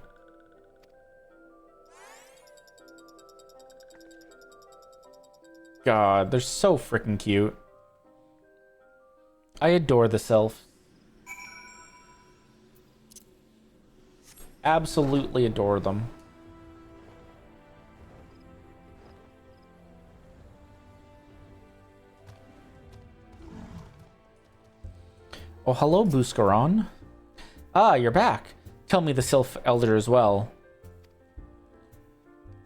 God, they're so freaking cute. I adore the sylph. Absolutely adore them. Oh, hello, Buscaron. Ah, you're back. Tell me the Sylph Elder as well.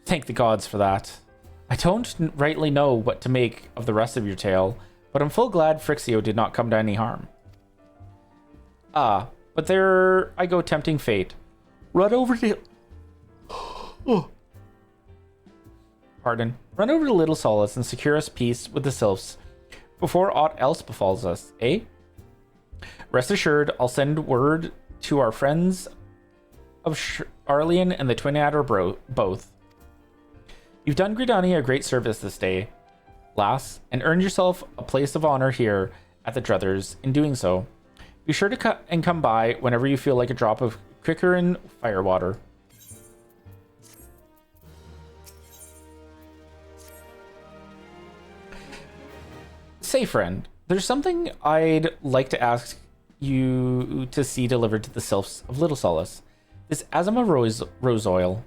Thank the gods for that. I don't rightly know what to make of the rest of your tale, but I'm full glad Frixio did not come to any harm. Ah, but there I go tempting fate. Run over to... Pardon. Run over to Little Solace and secure us peace with the Sylphs. before aught else befalls us, eh? Rest assured, I'll send word to our friends of Arlian and the Twin Adder both. You've done Gridania a great service this day, lass, and earned yourself a place of honor here at the Druthers in doing so. Be sure to come by whenever you feel like a drop of Crickerin firewater. Say, friend, there's something I'd like to ask you to see delivered to the Sylphs of Little Solace. This Azima rose oil.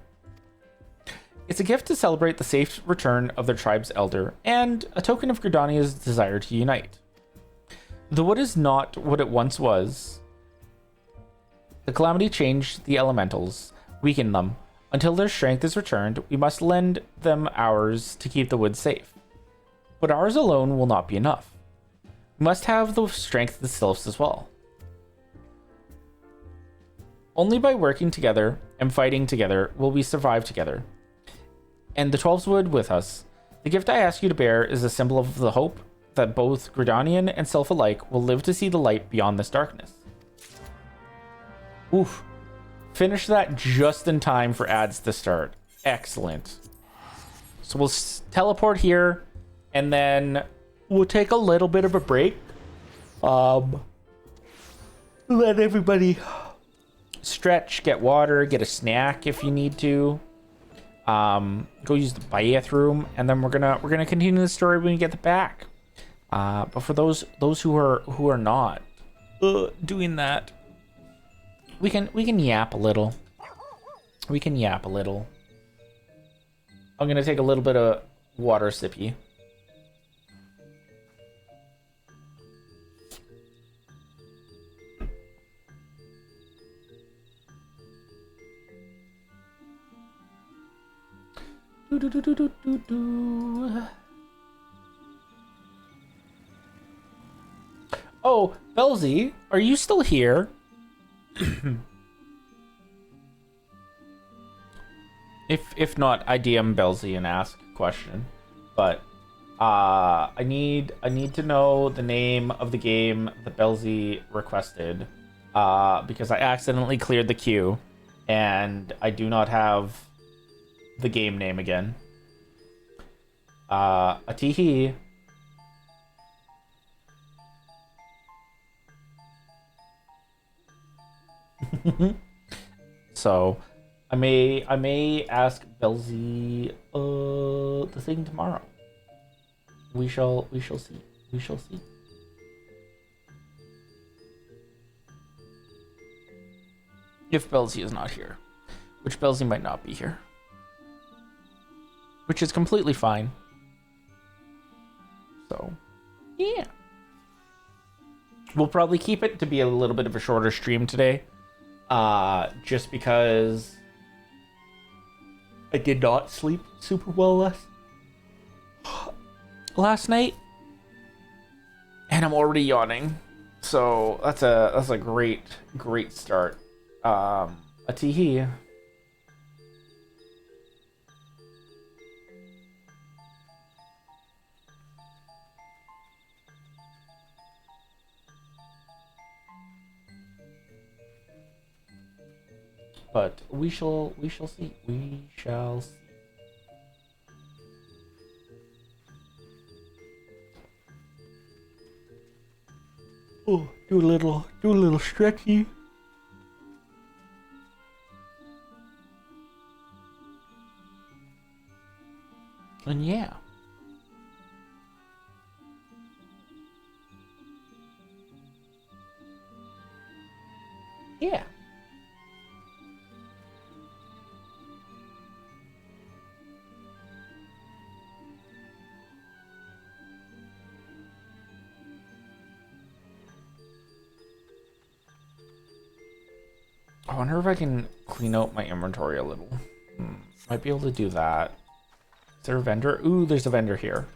It's a gift to celebrate the safe return of their tribe's elder, and a token of Gridania's desire to unite. The wood is not what it once was. The calamity changed the elementals, weakened them. Until their strength is returned, we must lend them ours to keep the wood safe. But ours alone will not be enough. We must have the strength of the Sylphs as well. Only by working together and fighting together will we survive together. And the 12's wood with us. The gift I ask you to bear is a symbol of the hope that both Gridanian and Sylph alike will live to see the light beyond this darkness. Oof. Finish that just in time for ads to start. Excellent. So we'll teleport here, and then we'll take a little bit of a break. Let everybody stretch, get water, get a snack if you need to. Go use the bathroom, and then we're gonna continue the story when we get back. But for those who are not doing that, we can yap a little. We can yap a little. I'm gonna take a little bit of water sippy. Oh, Belzy, are you still here? If not, I DM Belzy and ask a question. But I need to know the name of the game that Belzy requested. Because I accidentally cleared the queue and I do not have the game name again. Atihi. So I may ask Belzy the thing tomorrow. We shall see. We shall see. If Belzy is not here, which Belzy might not be here. Which is completely fine. So, yeah. We'll probably keep it to be a little bit of a shorter stream today. Just because I did not sleep super well last night. And I'm already yawning. So, that's a great start. Atihi. But we shall see. We shall see. Oh, do a little stretchy. And yeah. Yeah. I wonder if I can clean out my inventory a little. Might be able to do that. Is there a vendor? Ooh, there's a vendor here.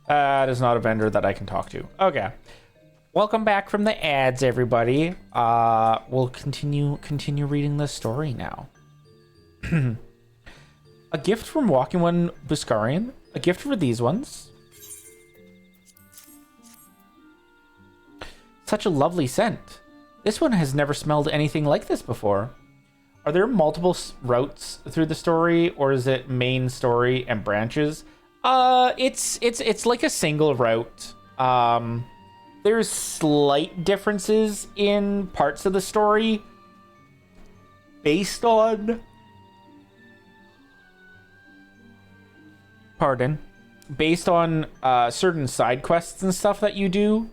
That is not a vendor that I can talk to. Okay. Welcome back from the ads, everybody. We'll continue reading the story now. A gift from Walking One Buscarian. A gift for these ones. Such a lovely scent. This one has never smelled anything like this before. Are there multiple routes through the story, or is it main story and branches? It's like a single route. There's slight differences in parts of the story based on certain side quests and stuff that you do.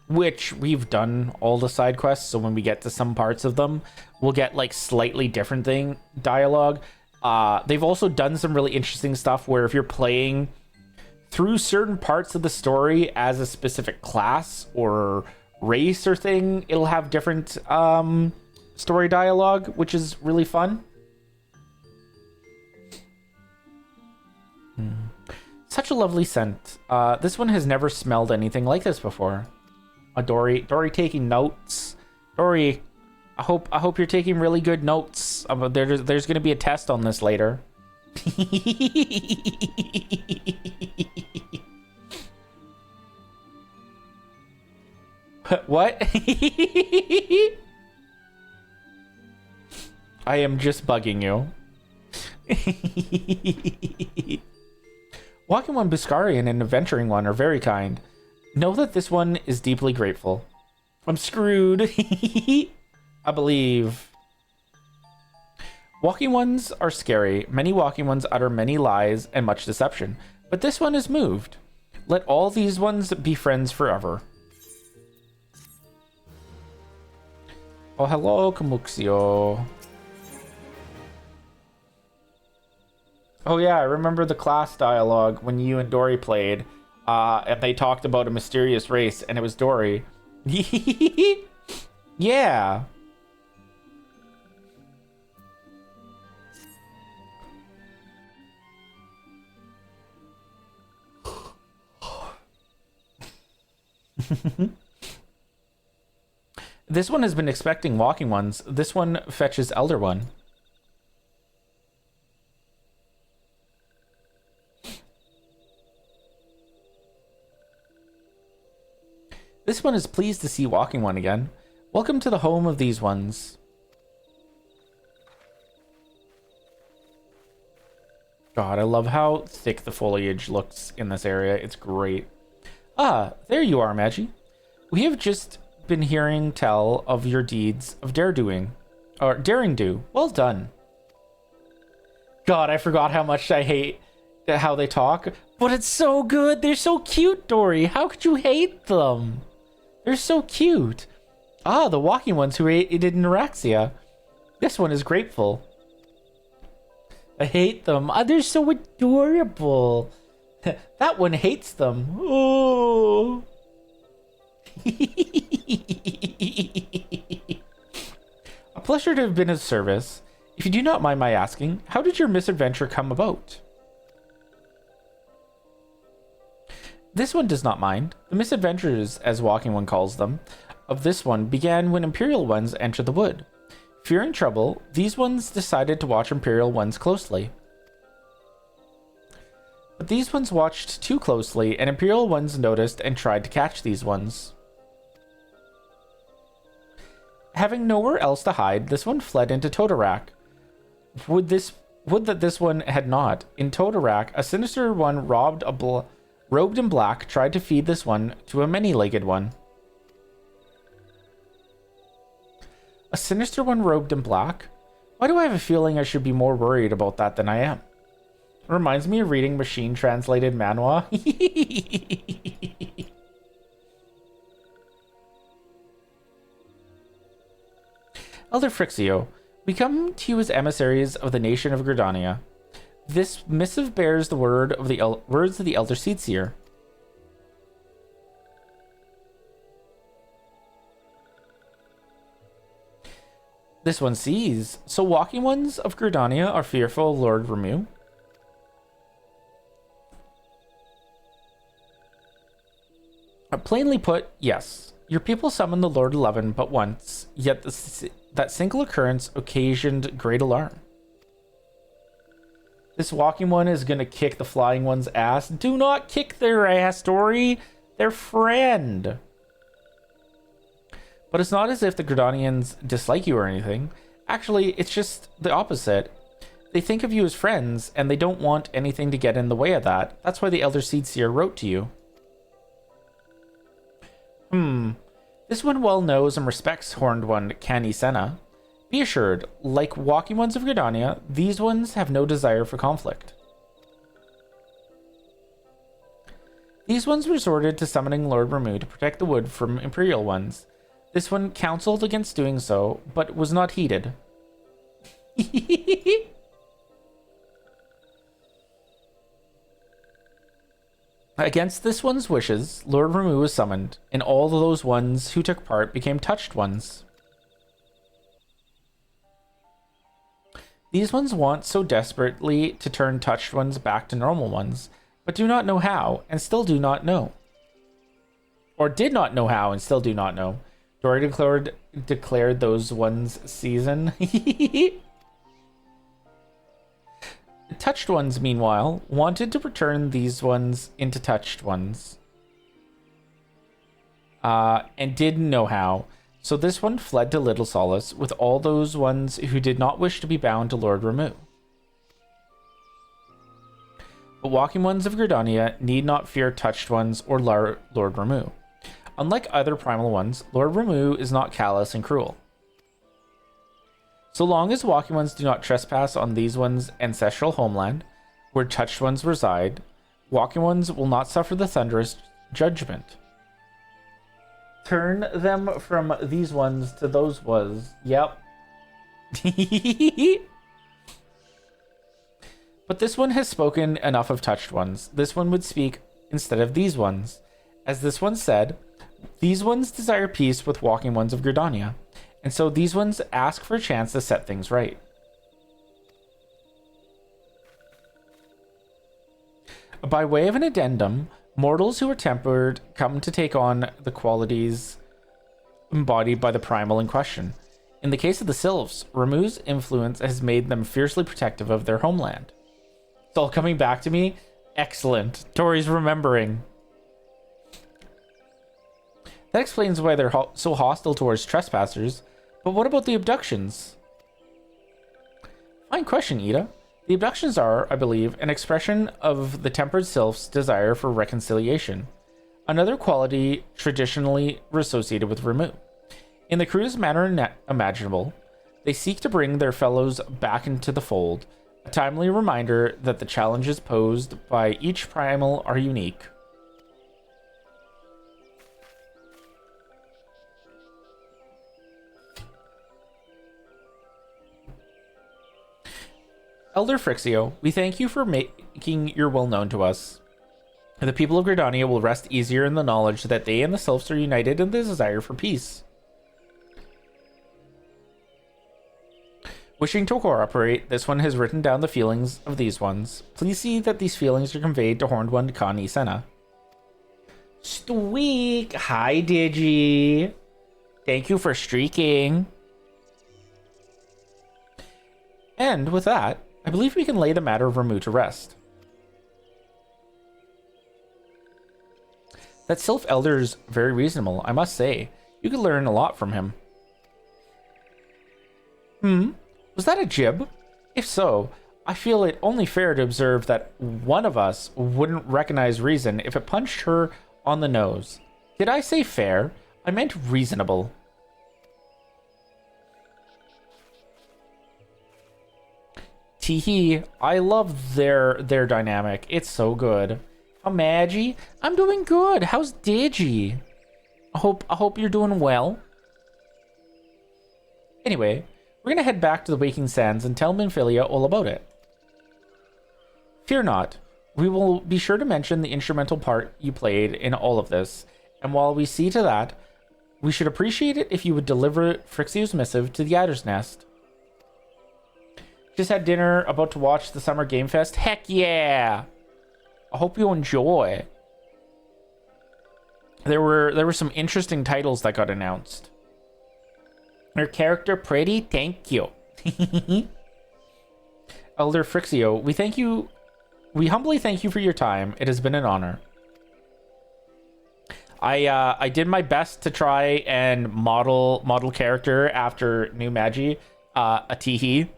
Which we've done all the side quests, so when we get to some parts of them, we'll get like slightly different dialogue. They've also done some really interesting stuff where if you're playing through certain parts of the story as a specific class or race or thing, it'll have different story dialogue, which is really fun. Such a lovely scent. This one has never smelled anything like this before. Dory taking notes. Dory, I hope you're taking really good notes. There's going to be a test on this later. What? I am just bugging you. Walking One Buscarian and Adventuring One are very kind. Know that this one is deeply grateful. I'm screwed. I believe. Walking Ones are scary. Many Walking Ones utter many lies and much deception. But this one is moved. Let all these ones be friends forever. Oh, hello, Kamuxio. Oh yeah, I remember the class dialogue when you and Dory played, and they talked about a mysterious race, and it was Dory. Yeah. This one has been expecting Walking Ones. This one fetches Elder One. This one is pleased to see Walking One again. Welcome to the home of these ones. God, I love how thick the foliage looks in this area. It's great. Ah, there you are, Magi. We have just been hearing tell of your deeds of daring do. Well done. God, I forgot how much I hate how they talk, but it's so good. They're so cute, Dory. How could you hate them? They're so cute. Ah, the Walking Ones who ate anorexia. This one is grateful. I hate them. Ah, they're so adorable. That one hates them. Oh. A pleasure to have been of service. If you do not mind my asking, how did your misadventure come about? This one does not mind. The misadventures, as Walking One calls them, of this one began when Imperial Ones entered the wood. Fearing trouble, these ones decided to watch Imperial Ones closely. But these ones watched too closely, and Imperial Ones noticed and tried to catch these ones. Having nowhere else to hide, this one fled into Totorak. Would that this one had not. In Totorak, a sinister one robed in black tried to feed this one to a many-legged one. A sinister one robed in black? Why do I have a feeling I should be more worried about that than I am? It reminds me of reading machine-translated manhwa. Elder Frixio, we come to you as emissaries of the nation of Gridania. This missive bears the words of the Elder Seedseer. This one sees. So Walking Ones of Gridania are fearful of Lord Ramu? Plainly put, yes. Your people summoned the Lord 11 but once, yet that single occurrence occasioned great alarm. This Walking One is going to kick the Flying One's ass. Do not kick their ass, Dory. Their friend. But it's not as if the Gridanians dislike you or anything. Actually, it's just the opposite. They think of you as friends, and they don't want anything to get in the way of that. That's why the Elder Seedseer wrote to you. This one well knows and respects Horned One Kani Senna. Be assured, like Walking Ones of Gridania, these ones have no desire for conflict. These ones resorted to summoning Lord Ramu to protect the wood from Imperial ones. This one counseled against doing so, but was not heeded. Against this one's wishes, Lord Ramu was summoned, and all those ones who took part became touched ones. These ones want so desperately to turn touched ones back to normal ones, but do not know how, and still do not know. Or did not know how, and still do not know. Dory declared those ones season. Touched ones, meanwhile, wanted to return these ones into touched ones. And didn't know how. So this one fled to Little Solace with all those ones who did not wish to be bound to Lord Ramu. But Walking Ones of Gridania need not fear touched ones or Lord Ramu. Unlike other primal ones, Lord Ramu is not callous and cruel. So long as Walking Ones do not trespass on these ones' ancestral homeland, where touched ones reside, Walking Ones will not suffer the thunderous judgment. Turn them from these ones to those was. Yep. But this one has spoken enough of touched ones. This one would speak instead of these ones. As this one said, these ones desire peace with Walking Ones of Gridania, and so these ones ask for a chance to set things right. By way of an addendum, mortals who are tempered come to take on the qualities embodied by the primal in question. In the case of the Sylphs, Ramu's influence has made them fiercely protective of their homeland. It's all coming back to me. Excellent. Tori's remembering. That explains why they're so hostile towards trespassers, but what about the abductions? Fine question, Ida. The abductions are, I believe, an expression of the tempered sylph's desire for reconciliation, another quality traditionally associated with Ramu. In the crudest manner imaginable, they seek to bring their fellows back into the fold, a timely reminder that the challenges posed by each primal are unique. Elder Frixio, we thank you for making your will known to us. The people of Gridania will rest easier in the knowledge that they and the Sylphs are united in the desire for peace. Wishing to cooperate, this one has written down the feelings of these ones. Please see that these feelings are conveyed to Horned One Kani Senna. Squeak! Hi, Digi! Thank you for streaking. And with that, I believe we can lay the matter of Ramu to rest. That Sylph Elder's very reasonable, I must say. You could learn a lot from him. Was that a jib? If so, I feel it only fair to observe that one of us wouldn't recognize reason if it punched her on the nose. Did I say fair? I meant reasonable. Teehee, I love their dynamic. It's so good. How Maggie? I'm doing good. How's Digi? I hope you're doing well. Anyway, we're gonna head back to the Waking Sands and tell Minfilia all about it. Fear not. We will be sure to mention the instrumental part you played in all of this, and while we see to that, we should appreciate it if you would deliver Frixio's missive to the Adder's Nest. Just had dinner, about to watch the Summer Game Fest. Heck yeah! I hope you enjoy. There were some interesting titles that got announced. Your character pretty? Thank you. Elder Frixio, we humbly thank you for your time. It has been an honor. I did my best to try and model character after New Magi, a Teehee.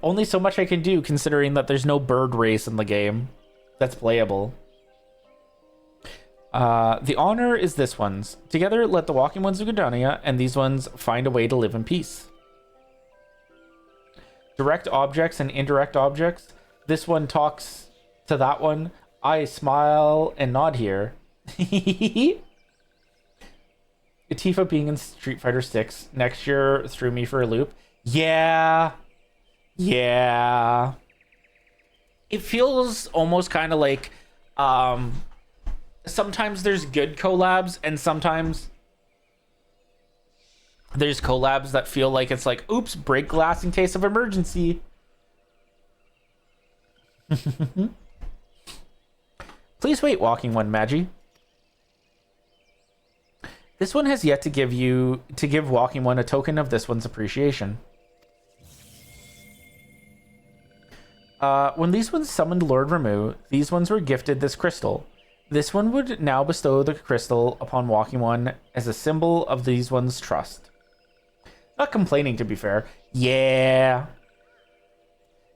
Only so much I can do considering that there's no bird race in the game that's playable. The honor is this one's. Together, let the walking ones of Gridania and these ones find a way to live in peace. Direct objects and indirect objects. This one talks to that one. I smile and nod here. Tifa being in Street Fighter 6 next year threw me for a loop. Yeah. It feels almost kind of like sometimes there's good collabs and sometimes there's collabs that feel like it's like, oops, break glass in case of emergency. Please wait, walking one, Magi. This one has yet to give walking one a token of this one's appreciation. When these ones summoned Lord Ramu, these ones were gifted this crystal. This one would now bestow the crystal upon walking one as a symbol of these ones' trust. Not complaining, to be fair. Yeah.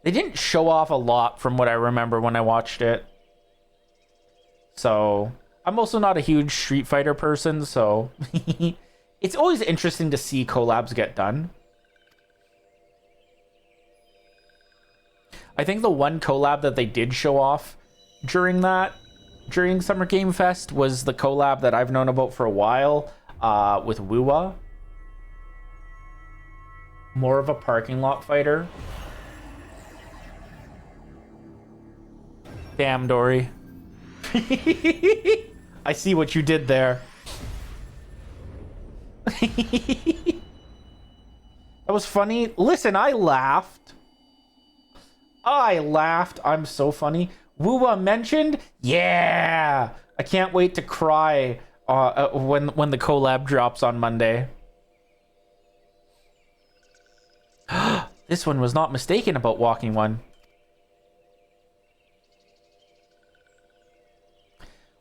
They didn't show off a lot from what I remember when I watched it. So, I'm also not a huge Street Fighter person, so it's always interesting to see collabs get done. I think the one collab that they did show off during Summer Game Fest was the collab that I've known about for a while with Wuwa. More of a parking lot fighter. Damn, Dory. I see what you did there. That was funny. Listen, I laughed. I'm so funny. Wuwa mentioned? Yeah! I can't wait to cry when the collab drops on Monday. This one was not mistaken about walking one.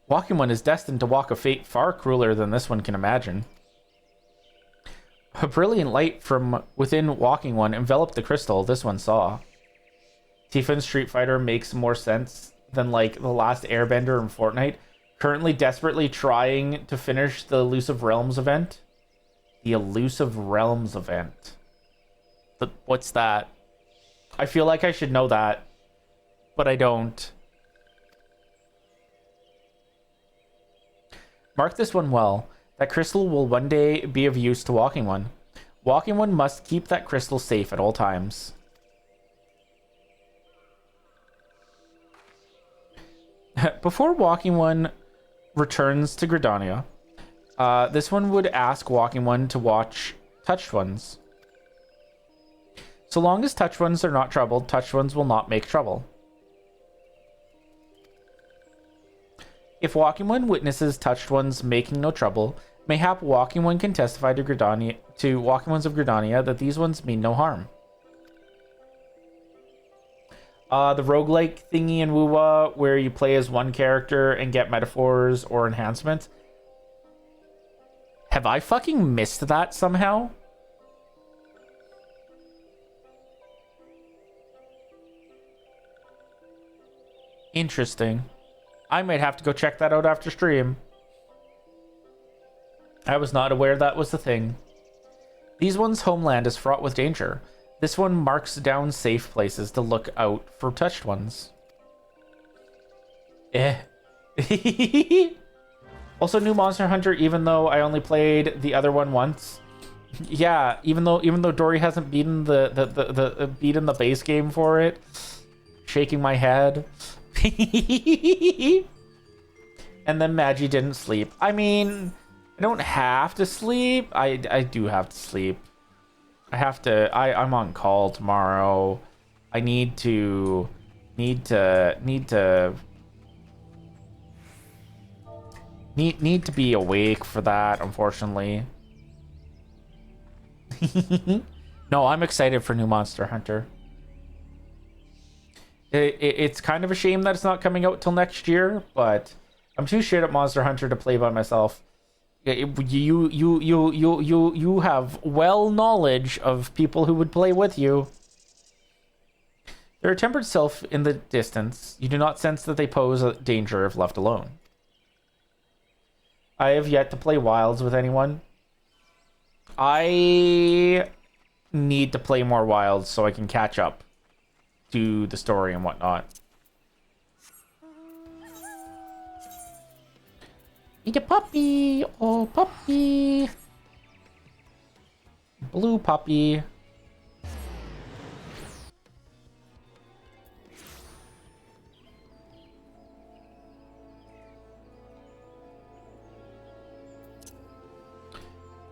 Walking one is destined to walk a fate far crueler than this one can imagine. A brilliant light from within walking one enveloped the crystal this one saw. Tifa in Street Fighter makes more sense than like the last Airbender in Fortnite, currently desperately trying to finish the Elusive Realms event. The Elusive Realms event. What's that? I feel like I should know that, but I don't. Mark this one well. That crystal will one day be of use to Walking One. Walking One must keep that crystal safe at all times. Before Walking One returns to Gridania, this one would ask Walking One to watch Touched Ones. So long as Touched Ones are not troubled, Touched Ones will not make trouble. If Walking One witnesses Touched Ones making no trouble, mayhap Walking One can testify to Walking Ones of Gridania that these ones mean no harm. The roguelike thingy in Wuwa, where you play as one character and get metaphors or enhancements. Have I fucking missed that somehow? Interesting. I might have to go check that out after stream. I was not aware that was the thing. These ones' homeland is fraught with danger. This one marks down safe places to look out for Touched Ones. Also, new Monster Hunter, even though I only played the other one once. Yeah, even though Dory hasn't beaten the base game for it. Shaking my head. And then Magi didn't sleep. I mean, I don't have to sleep. I do have to sleep. I'm on call tomorrow. I need to be awake for that, unfortunately. No, I'm excited for new Monster Hunter. It's kind of a shame that it's not coming out till next year, but I'm too shit at Monster Hunter to play by myself. You have well knowledge of people who would play with you. Their tempered self in the distance. You do not sense that they pose a danger if left alone. I have yet to play Wilds with anyone. I need to play more Wilds so I can catch up to the story and whatnot. Eat a puppy! Oh, puppy! Blue puppy.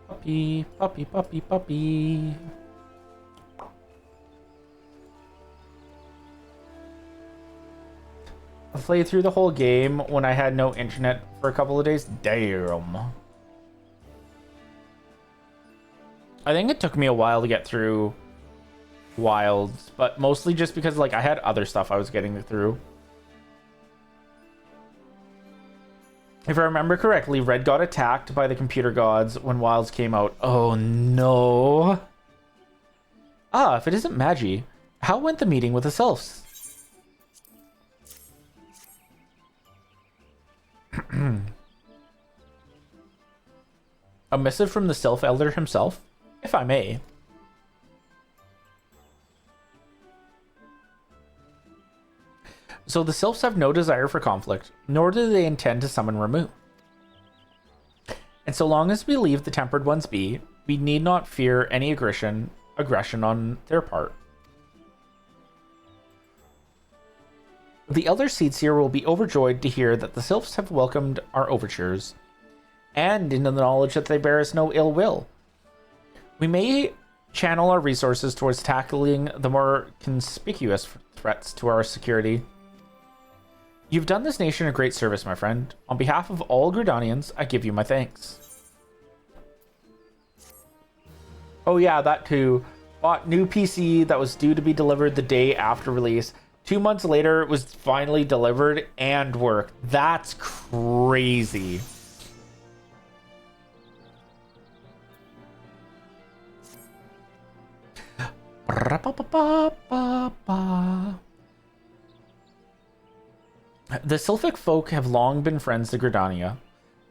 Puppy, puppy, puppy, puppy. I played through the whole game when I had no internet for a couple of days. Damn. I think it took me a while to get through Wilds, but mostly just because like I had other stuff I was getting through. If I remember correctly, Red got attacked by the computer gods when Wilds came out. Oh no. Ah, if it isn't Magi, how went the meeting with the Sylphs? A missive from the Sylph Elder himself, if I may. So the Sylphs have no desire for conflict, nor do they intend to summon Ramuh. And so long as we leave the Tempered Ones be, we need not fear any aggression on their part. The Elder Seedseer will be overjoyed to hear that the Sylphs have welcomed our overtures, and in the knowledge that they bear us no ill will. We may channel our resources towards tackling the more conspicuous threats to our security. You've done this nation a great service, my friend. On behalf of all Gridanians, I give you my thanks. Oh yeah, that too. Bought new PC that was due to be delivered the day after release. 2 months later, it was finally delivered and worked. That's crazy. The Sylphic folk have long been friends to Gridania.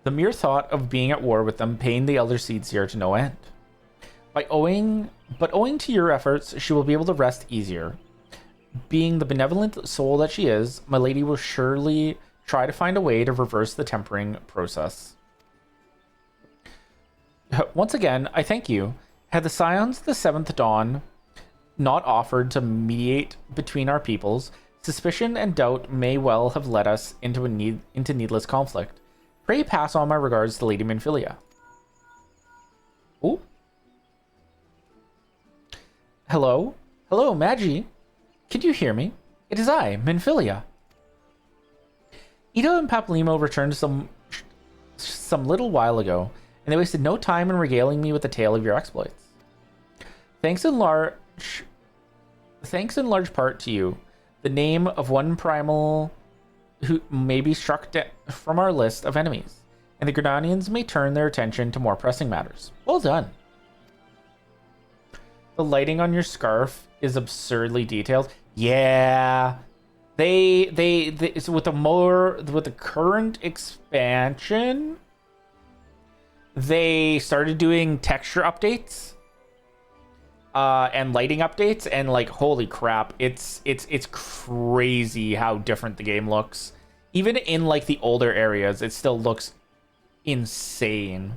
The mere thought of being at war with them pained the Elder Seedseer to no end. But owing to your efforts, she will be able to rest easier. Being the benevolent soul that she is, my lady will surely try to find a way to reverse the tempering process. Once again, I thank you. Had the Scions of the Seventh Dawn not offered to mediate between our peoples, suspicion and doubt may well have led us into needless conflict. Pray pass on my regards to Lady Minfilia. Ooh. Hello? Hello, Magi. Can you hear me? It is I, Minfilia. Ito and Paplimo returned some little while ago, and they wasted no time in regaling me with the tale of your exploits. Thanks in large part to you. The name of one primal who may be struck from our list of enemies, and the Gridanians may turn their attention to more pressing matters. Well done. The lighting on your scarf is absurdly detailed. Yeah, they with the current expansion, they started doing texture updates. And lighting updates, and like holy crap, it's crazy how different the game looks. Even in like the older areas, it still looks insane.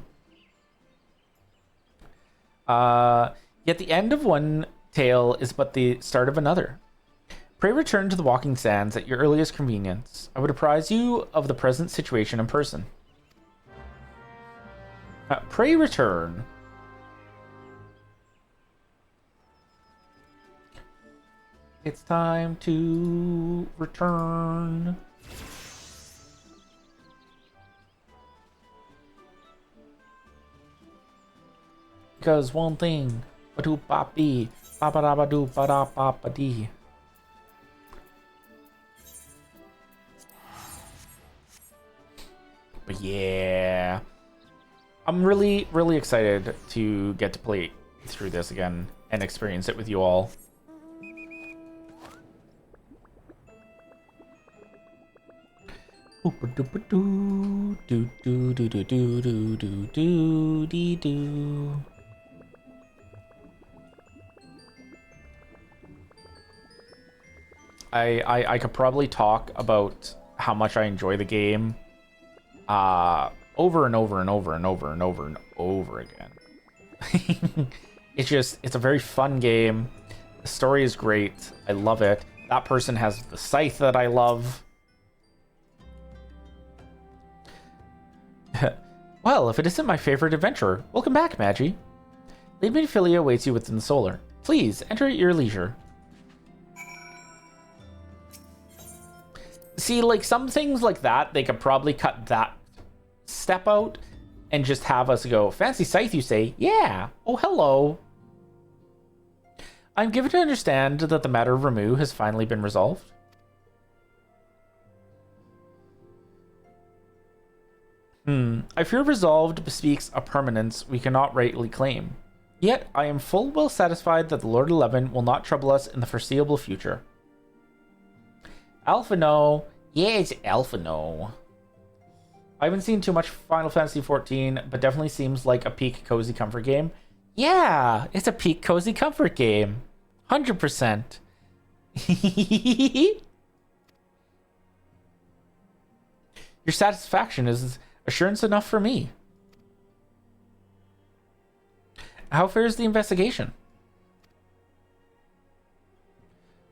Yet the end of one tale is but the start of another. Pray return to the Walking Sands at your earliest convenience. I would apprise you of the present situation in person. Pray return. It's time to return. Because one thing, ba-doo ba-bee, ba-ba-da-ba-doo, ba-da-ba-ba-dee. Yeah. I'm really, really excited to get to play through this again and experience it with you all. I could probably talk about how much I enjoy the game over and over and over and over and over and over again. It's a very fun game. The story is great. I love it. That person has the scythe that I love. Well, if it isn't my favorite adventurer, welcome back, Magi. Lead Midphilia awaits you within the solar. Please, enter at your leisure. See, like, some things like that, they could probably cut that step out and just have us go, fancy scythe, you say? Yeah. Oh, hello. I'm given to understand that the matter of Ramu has finally been resolved. I fear resolved bespeaks a permanence we cannot rightly claim. Yet, I am full well satisfied that the Lord 11 will not trouble us in the foreseeable future. Alpha no. Yeah, it's Alpha no. I haven't seen too much Final Fantasy XIV, but definitely seems like a peak cozy comfort game. Yeah, it's a peak cozy comfort game. 100%. Your satisfaction is assurance enough for me. How fares the investigation?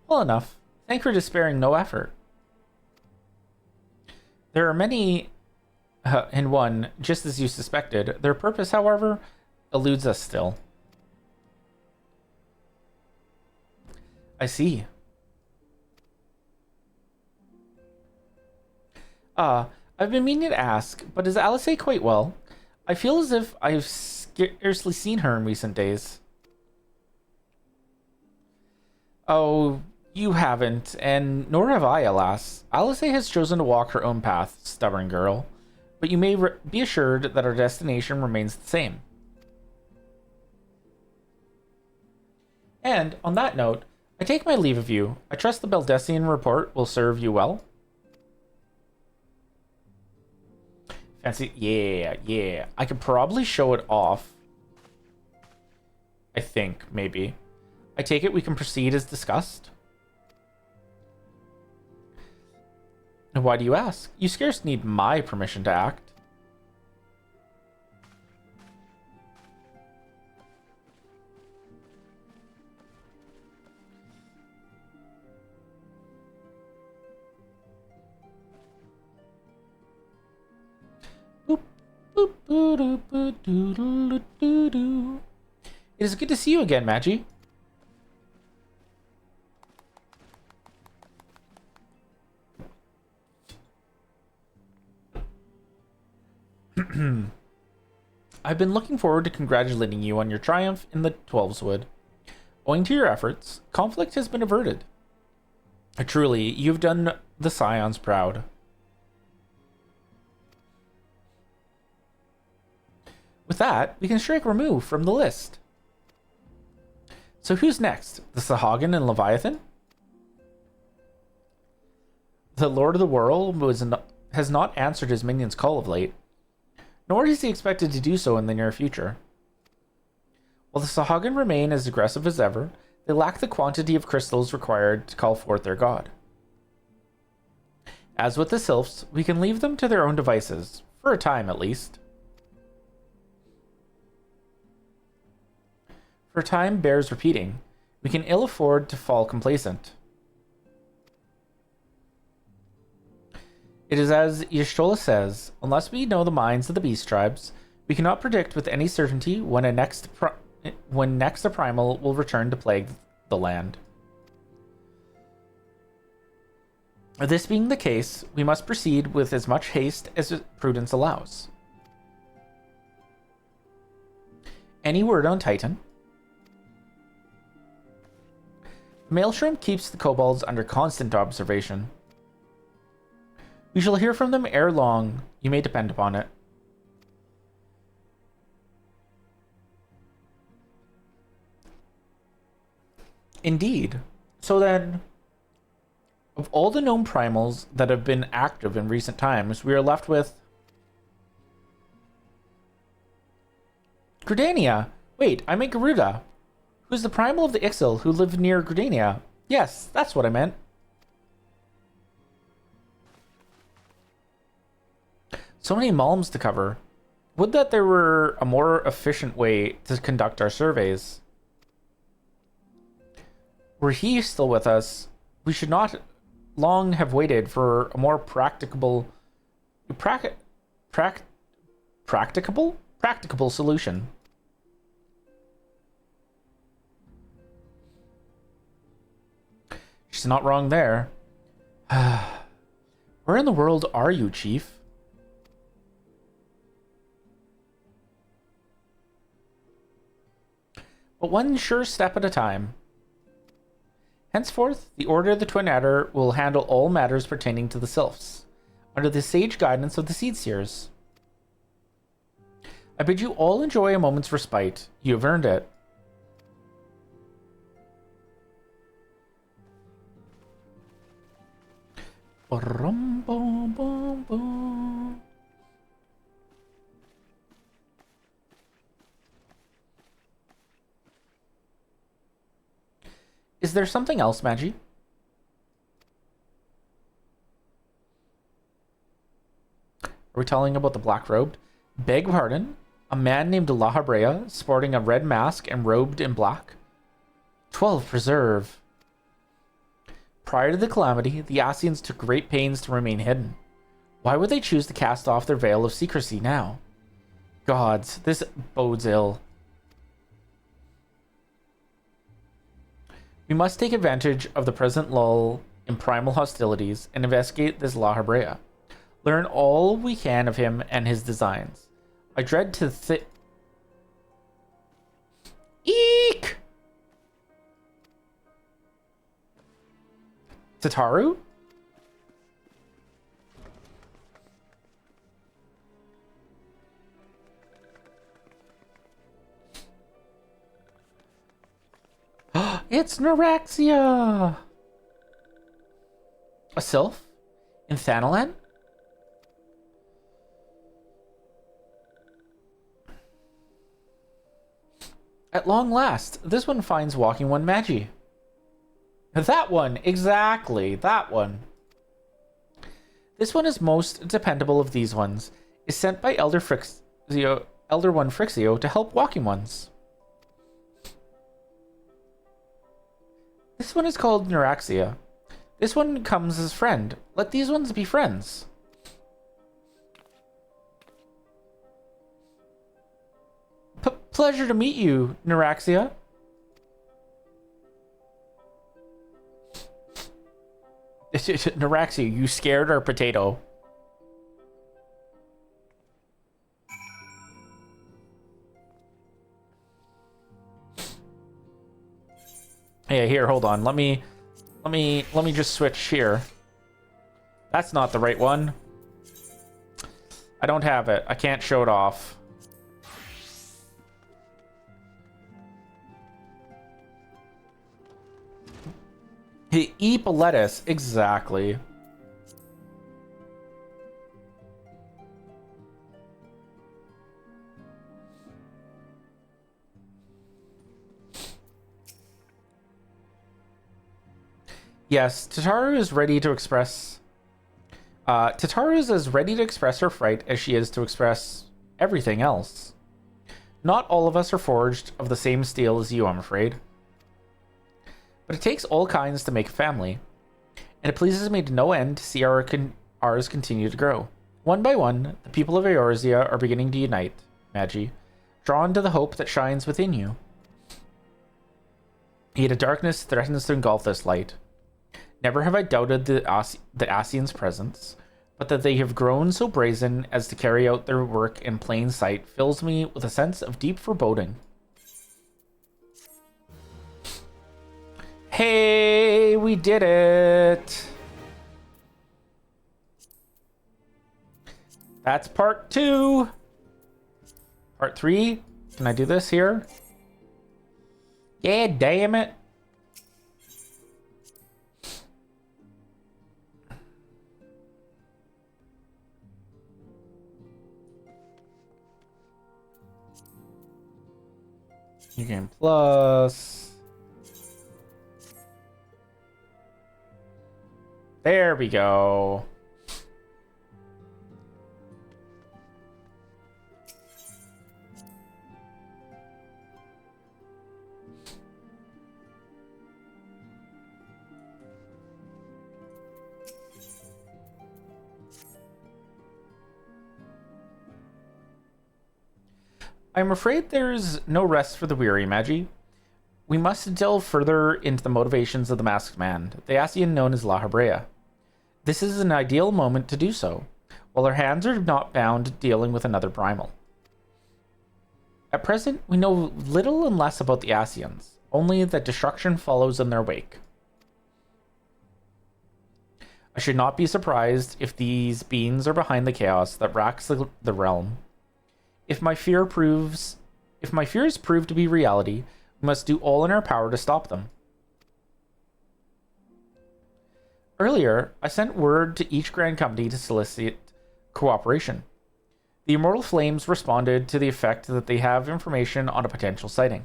Well enough. Thank her to sparing no effort. There are many in one, just as you suspected. Their purpose, however, eludes us still. I see. I've been meaning to ask, but is Alice quite well? I feel as if I've scarcely seen her in recent days. Oh, you haven't, and nor have I, alas. Alice has chosen to walk her own path, stubborn girl. But you may be assured that our destination remains the same. And, on that note, I take my leave of you. I trust the Beldessian report will serve you well. Fancy, yeah. I could probably show it off. I think, maybe. I take it we can proceed as discussed? And why do you ask? You scarce need my permission to act. It is good to see you again, Magi. I've been looking forward to congratulating you on your triumph in the Twelveswood. Owing to your efforts, conflict has been averted. Truly, you've done the Scions proud. With that, we can strike remove from the list. So who's next? The Sahagin and Leviathan? The Lord of the World has not answered his minion's call of late, nor is he expected to do so in the near future. While the Sahagin remain as aggressive as ever, they lack the quantity of crystals required to call forth their god. As with the Sylphs, we can leave them to their own devices, for a time at least. For a time bears repeating. We can ill afford to fall complacent. It is as Y'shtola says, unless we know the minds of the beast tribes, we cannot predict with any certainty when next a primal will return to plague the land. This being the case, we must proceed with as much haste as prudence allows. Any word on Titan? The Maelstrom keeps the kobolds under constant observation. We shall hear from them ere long. You may depend upon it. Indeed. So then, of all the known primals that have been active in recent times, we are left with Gridania. Wait, I meant Garuda. Who's the primal of the Ixil who lived near Gridania? Yes, that's what I meant. So many malms to cover. Would that there were a more efficient way to conduct our surveys. Were he still with us, we should not long have waited for a more practicable solution. She's not wrong there. Where in the world are you, Chief? But one sure step at a time. Henceforth, the Order of the Twin Adder will handle all matters pertaining to the Sylphs, under the sage guidance of the Seedseers. I bid you all enjoy a moment's respite. You have earned it. Is there something else, Magi? Are we telling about the black robed? Beg pardon? A man named La Habrea, sporting a red mask and robed in black? 12 preserve. Prior to the calamity, the Ascians took great pains to remain hidden. Why would they choose to cast off their veil of secrecy now? Gods, this bodes ill. We must take advantage of the present lull in primal hostilities and investigate this La Habrea. Learn all we can of him and his designs. I dread to Eek! Tataru? It's Neuraxia! A sylph? In Thanalan? At long last, this one finds walking one Magi. That one, exactly, that one. This one is most dependable of these ones, is sent by Elder One Frixio to help walking ones. This one is called Neuraxia. This one comes as friend. Let these ones be friends. Pleasure to meet you, Neuraxia. Neuraxia, you scared our potato. Yeah, here, hold on. Let me just switch here. That's not the right one. I don't have it. I can't show it off. Eat a lettuce, exactly. Yes, Tataru is ready to express... Tataru is as ready to express her fright as she is to express everything else. Not all of us are forged of the same steel as you, I'm afraid. But it takes all kinds to make a family, and it pleases me to no end to see ours continue to grow. One by one, the people of Eorzea are beginning to unite, Magi, drawn to the hope that shines within you. Yet a darkness threatens to engulf this light. Never have I doubted the Ascians' presence, but that they have grown so brazen as to carry out their work in plain sight fills me with a sense of deep foreboding. Hey, we did it! That's part 2. Part 3. Can I do this here? Yeah, damn it. New game plus. There we go. I'm afraid there's no rest for the weary, Magi. We must delve further into the motivations of the masked man, the Asian known as La Habrea. This is an ideal moment to do so, while our hands are not bound dealing with another primal. At present, we know little and less about the Asians, only that destruction follows in their wake. I should not be surprised if these beings are behind the chaos that racks the realm. If my fears prove to be reality, we must do all in our power to stop them. Earlier, I sent word to each Grand Company to solicit cooperation. The Immortal Flames responded to the effect that they have information on a potential sighting.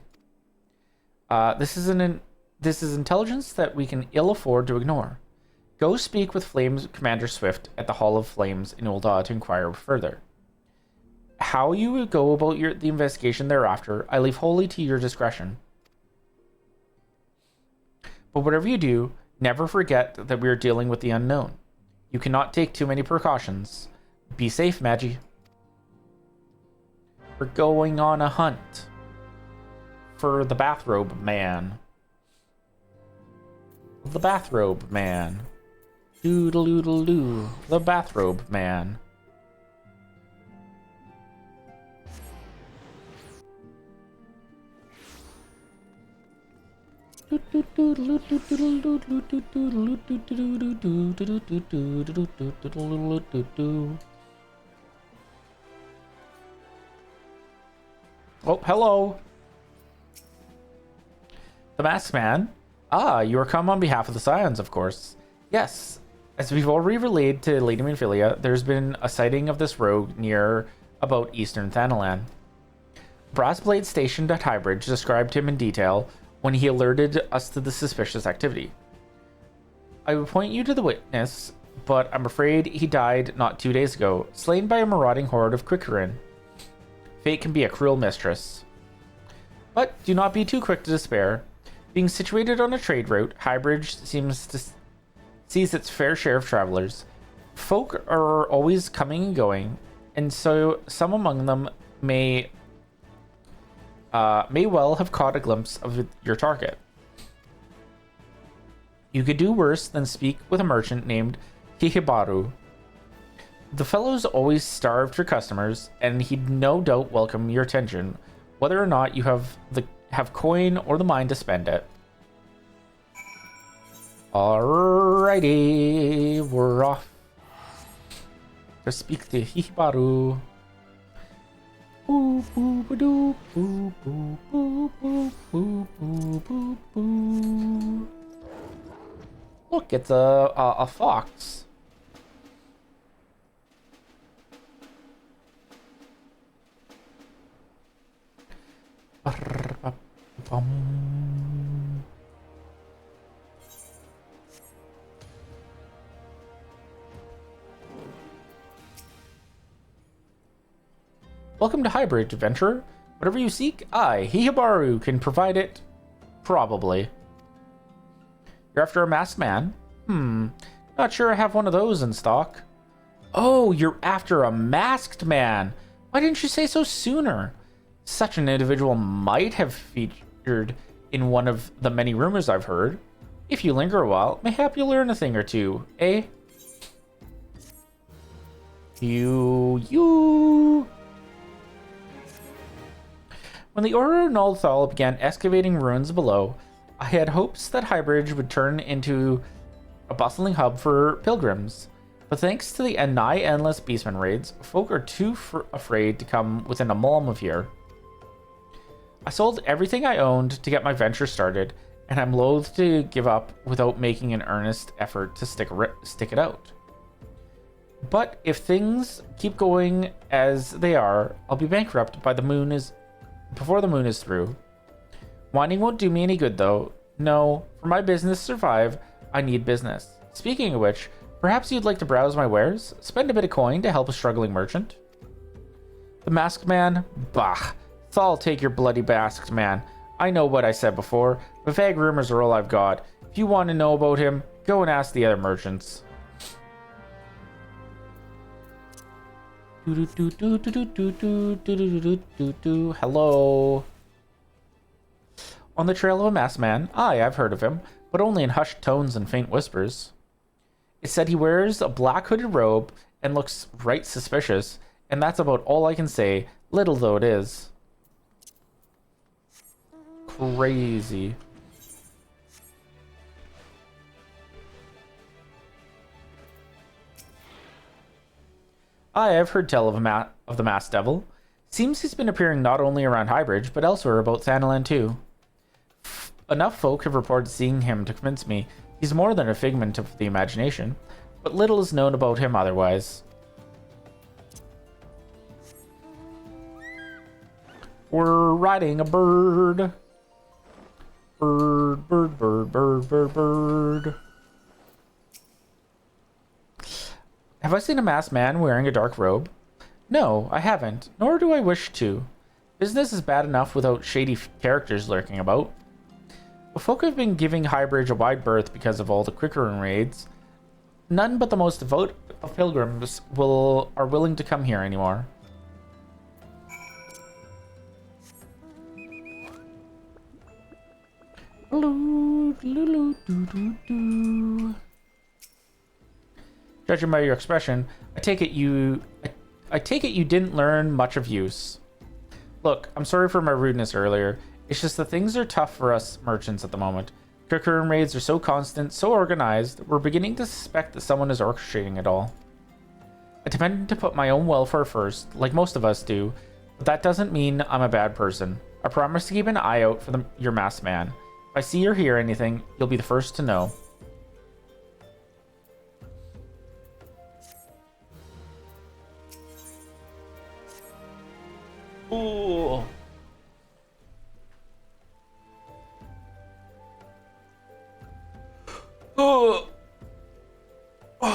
This is intelligence that we can ill afford to ignore. Go speak with Flames Commander Swift at the Hall of Flames in Ul'dah to inquire further. How you would go about the investigation thereafter, I leave wholly to your discretion. But whatever you do, never forget that we are dealing with the unknown. You cannot take too many precautions. Be safe, Magi. We're going on a hunt for the bathrobe man. The bathrobe man. Doodle-oodle-doo. The bathrobe man. Oh, hello. The Masked Man. Ah, you are come on behalf of the Scions, of course. Yes, as we've already relayed to Lady Minfilia, there's been a sighting of this rogue near about eastern Thanalan. Brassblade stationed at Highbridge described him in detail when he alerted us to the suspicious activity. I would point you to the witness, but I'm afraid he died not 2 days ago, slain by a marauding horde of Quickerin. Fate can be a cruel mistress. But do not be too quick to despair. Being situated on a trade route, Highbridge sees its fair share of travelers. Folk are always coming and going, and so some among them may well have caught a glimpse of your target. You could do worse than speak with a merchant named Hihibaru. The fellow's always starved for customers, and he'd no doubt welcome your attention, whether or not you have coin or the mind to spend it. Alrighty, we're off to speak to Hihibaru. Boo boo ba doo boo boo boo boo boo boo boo boo. Look, it's a fox. Welcome to Highbridge, adventurer. Whatever you seek, I, Hihibaru, can provide it. Probably. You're after a masked man? Not sure I have one of those in stock. Oh, you're after a masked man. Why didn't you say so sooner? Such an individual might have featured in one of the many rumors I've heard. If you linger a while, mayhap you'll learn a thing or two, eh? You. When the Order of Nolthal began excavating ruins below, I had hopes that Highbridge would turn into a bustling hub for pilgrims. But thanks to the nigh endless beastman raids, folk are too afraid to come within a mulm of here. I sold everything I owned to get my venture started, and I'm loath to give up without making an earnest effort to stick it out. But if things keep going as they are, I'll be bankrupt before the moon is through. Whining won't do me any good, though. No, for my business to survive, I need business. Speaking of which, perhaps you'd like to browse my wares? Spend a bit of coin to help a struggling merchant? The masked man? Bah! Thal, take your bloody masked man. I know what I said before, but vague rumors are all I've got. If you want to know about him, go and ask the other merchants. Hello. On the trail of a masked man? Aye, I've heard of him, but only in hushed tones and faint whispers. It said he wears a black hooded robe and looks right suspicious, and that's about all I can say, little though it is. Crazy. I've heard tell of the masked devil. Seems he's been appearing not only around Highbridge, but elsewhere about Thanalan too. Enough folk have reported seeing him to convince me he's more than a figment of the imagination, but little is known about him otherwise. We're riding a bird. Bird, bird, bird, bird, bird, bird. Have I seen a masked man wearing a dark robe? No, I haven't, nor do I wish to. Business is bad enough without shady characters lurking about. But folk have been giving Highbridge a wide berth because of all the Quickerin raids. None but the most devout of pilgrims are willing to come here anymore. Judging by your expression, I take it you didn't learn much of use. Look, I'm sorry for my rudeness earlier. It's just that things are tough for us merchants at the moment. Quickerin raids are so constant, so organized, we're beginning to suspect that someone is orchestrating it all. I depend to put my own welfare first, like most of us do, but that doesn't mean I'm a bad person. I promise to keep an eye out for your masked man. If I see or hear anything, you'll be the first to know. Ooh. Oh. I'm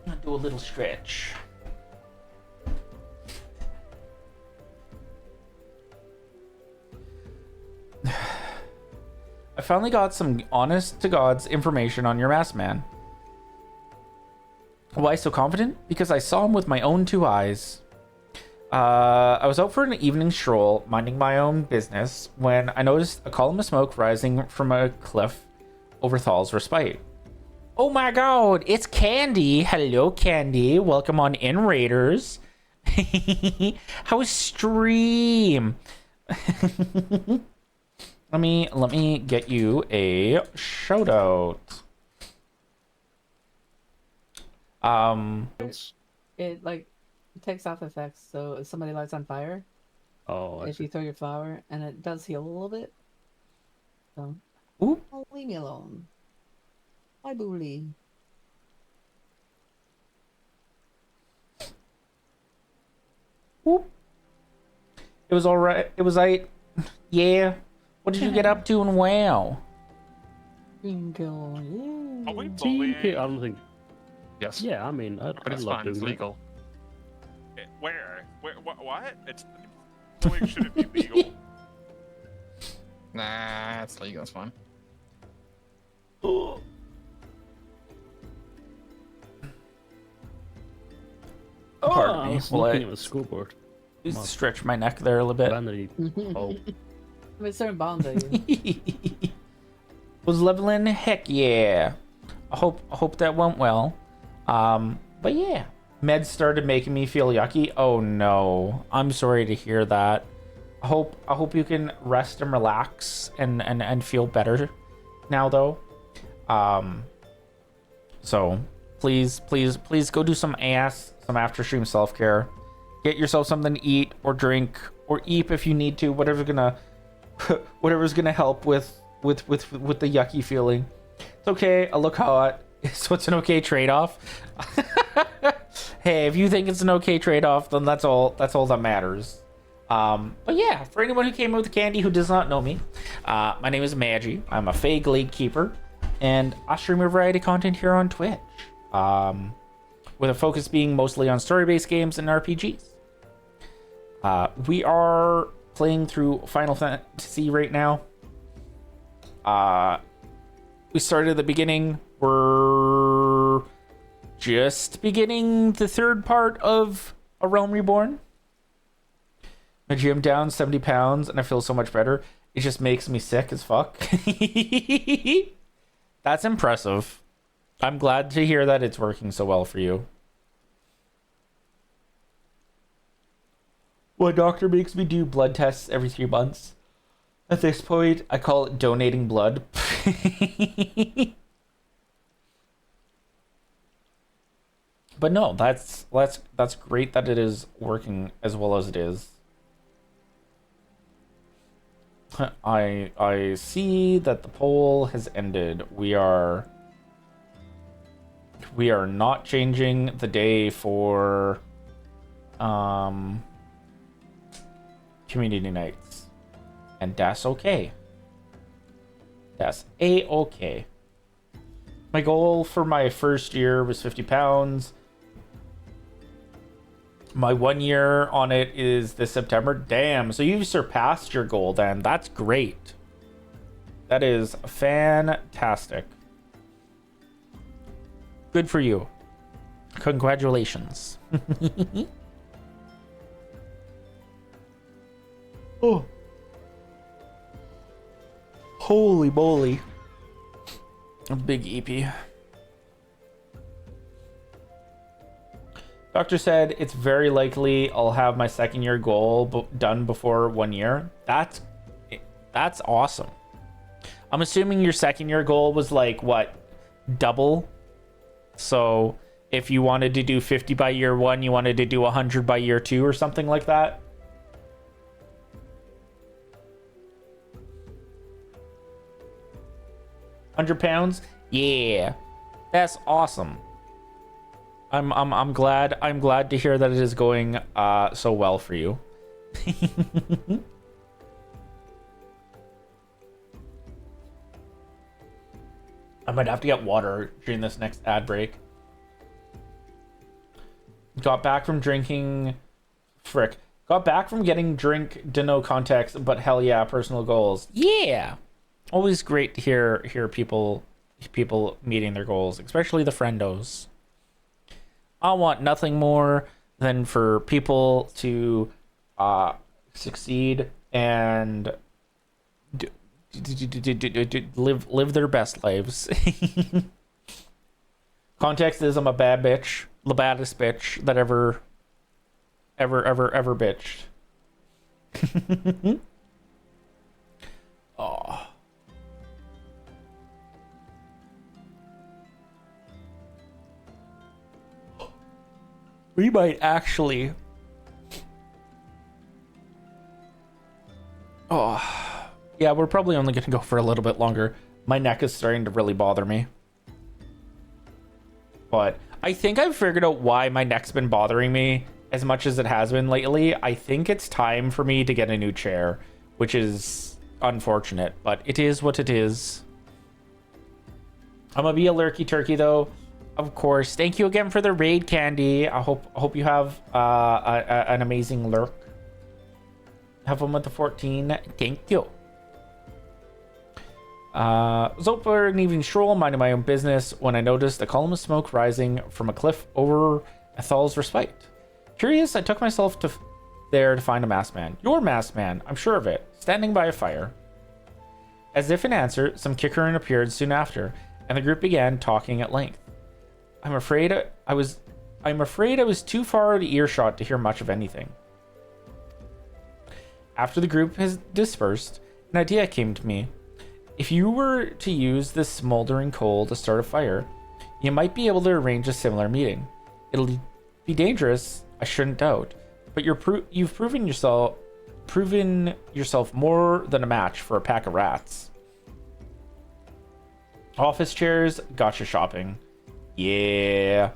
gonna do a little stretch. I finally got some honest to God's information on your masked man. Why so confident? Because I saw him with my own two eyes. I was out for an evening stroll, minding my own business, when I noticed a column of smoke rising from a cliff over Thal's Respite. Oh my god, it's Candy! Hello, Candy. Welcome on in, Raiders. How's stream? Let me get you a shout out. It takes off effects, so if somebody lights on fire, if you throw your flower, and it does heal a little bit. So, Ooh. oh, leave me alone. Bye, Booly. Whoop. It was alright. It was yeah. What did you get up to in WoW? Bingo, yeah. Are we I bullying? don't think. Yes. Yeah, I mean, But I it's love fine. doing It's it. legal. Where? What? It's bullying shouldn't be legal. Nah, it's legal. It's fine. Pardon I me. was Well, looking I at the scoreboard. just stretch my neck there a little bit. Vanity. Oh, I'm in certain bombs at you. Was leveling? Heck yeah. I hope that went well. But yeah. Meds started making me feel yucky. Oh no. I'm sorry to hear that. I hope you can rest and relax and feel better now though. So please, please, please go do some after stream self-care. Get yourself something to eat or drink or eat if you need to. Whatever's gonna help with the yucky feeling. It's okay. I look hot. So it's an okay trade-off. Hey, if you think it's an okay trade-off, then that's all that matters. But yeah, for anyone who came with the candy who does not know me, my name is Maggie. I'm a Fey Glade Keeper, and I stream a variety of content here on Twitch. With a focus being mostly on story-based games and RPGs. We are playing through Final Fantasy right now. We started at the beginning. We're just beginning the third part of A Realm Reborn. My gym down 70 pounds and I feel so much better. It just makes me sick as fuck. That's impressive. I'm glad to hear that it's working so well for you. My doctor makes me do blood tests every 3 months. At this point, I call it donating blood. But no, that's great that it is working as well as it is. I see that the poll has ended. We are not changing the day for community nights, and that's okay. That's a-okay. My goal for my first year was 50 pounds. My 1 year on it is this September. Damn, so you've surpassed your goal then. That's great. That is fantastic. Good for you. Congratulations. Oh. Holy moly. A big EP. Doctor said it's very likely I'll have my second year goal done before 1 year. That's awesome. I'm assuming your second year goal was like what, double? So if you wanted to do 50 by year 1, you wanted to do 100 by year 2 or something like that. £100? Yeah. That's awesome. I'm glad to hear that it is going so well for you. I might have to get water during this next ad break. Got back from drinking Got back from getting drink to no context, but hell yeah, personal goals. Yeah. Always great to hear people meeting their goals, especially the friendos. I want nothing more than for people to succeed and live their best lives. Context is I'm a bad bitch, the baddest bitch that ever bitched. Oh. We might actually... Oh. Yeah, we're probably only going to go for a little bit longer. My neck is starting to really bother me. But I think I've figured out why my neck's been bothering me as much as it has been lately. I think it's time for me to get a new chair, which is unfortunate, but it is what it is. I'm gonna be a lurky turkey though. Of course. Thank you again for the raid, Candy. I hope you have an amazing lurk. Have fun with the 14. Thank you. Was out for an evening stroll, minding my own business, when I noticed a column of smoke rising from a cliff over Ethel's Respite. Curious, I took myself there to find a masked man. Your masked man, I'm sure of it, standing by a fire. As if in answer, some Kikarin appeared soon after, and the group began talking at length. I'm afraid I was too far out of earshot to hear much of anything. After the group has dispersed, an idea came to me. If you were to use this smoldering coal to start a fire, You might be able to arrange a similar meeting. It'll be dangerous, I shouldn't doubt, but you've proven yourself more than a match for a pack of rats. Office chairs, gotcha shopping. Yeah.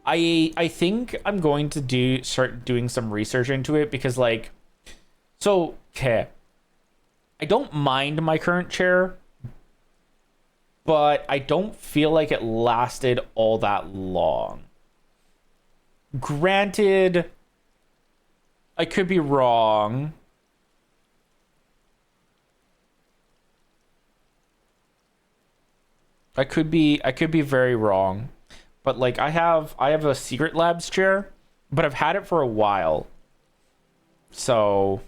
I think I'm going to start doing some research into it because, like, so, okay, I don't mind my current chair, but I don't feel like it lasted all that long. Granted, I could be wrong. I could be very wrong. But like I have a Secret Labs chair, but I've had it for a while. So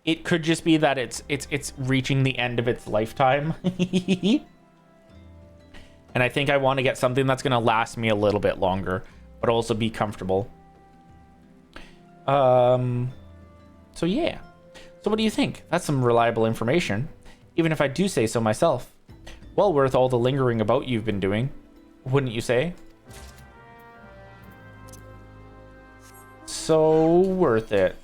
it could just be that it's reaching the end of its lifetime. And I think I want to get something that's going to last me a little bit longer, but also be comfortable. So yeah. So what do you think? That's some reliable information, even if I do say so myself. Well worth all the lingering about you've been doing, wouldn't you say? So worth it.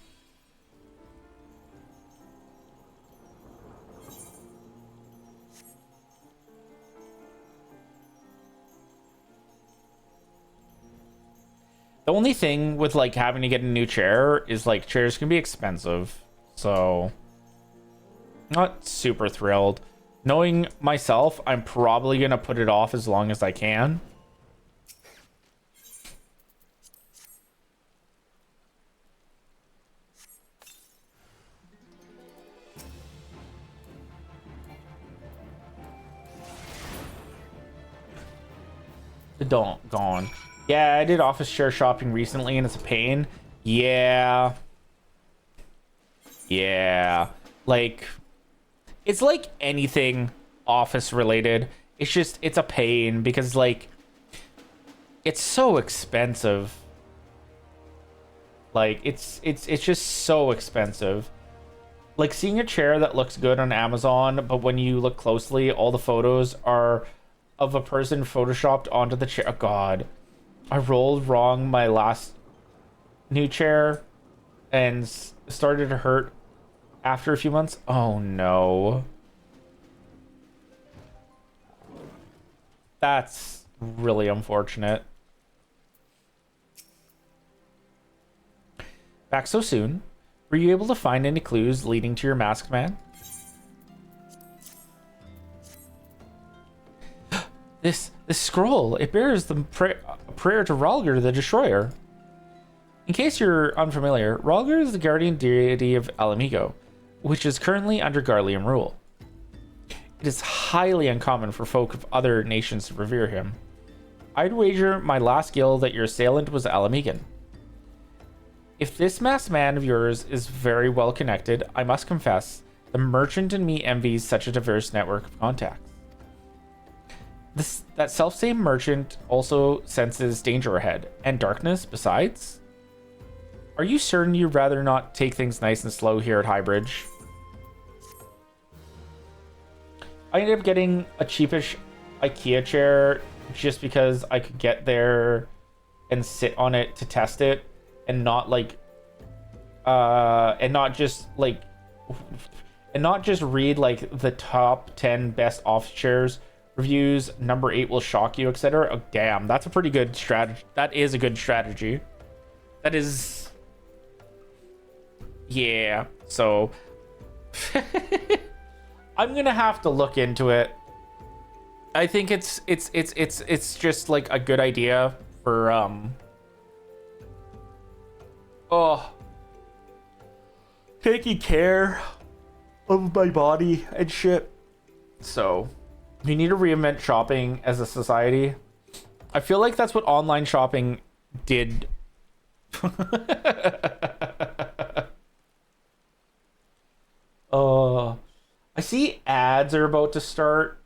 The only thing with like having to get a new chair is like chairs can be expensive. So not super thrilled. Knowing myself, I'm probably going to put it off as long as I can. Gone. Yeah, I did office chair shopping recently and it's a pain. Yeah. Like, it's like anything office related. It's a pain because like it's so expensive. Like it's just so expensive. Like seeing a chair that looks good on Amazon, but when you look closely, all the photos are of a person photoshopped onto the chair. Oh God, I rolled wrong my last new chair and started to hurt after a few months. Oh no. That's really unfortunate. Back so soon. Were you able to find any clues leading to your masked man? This scroll, it bears the prayer to Ralger the Destroyer. In case you're unfamiliar, Ralger is the guardian deity of Alamigo, which is currently under Garlean rule. It is highly uncommon for folk of other nations to revere him. I'd wager my last guild that your assailant was Alamigan. If this masked man of yours is very well connected, I must confess, the merchant in me envies such a diverse network of contacts. That selfsame merchant also senses danger ahead, and darkness besides? Are you certain you'd rather not take things nice and slow here at Highbridge? I ended up getting a cheapish IKEA chair just because I could get there and sit on it to test it and not like and not just read like the top 10 best office chairs reviews, number 8 will shock you, etc. Oh damn, that's a pretty good strategy. That is a good strategy. That is, yeah. So I'm gonna have to look into it. I think it's just like a good idea for taking care of my body and shit. So we need to reinvent shopping as a society. I feel like that's what online shopping did. I see ads are about to start.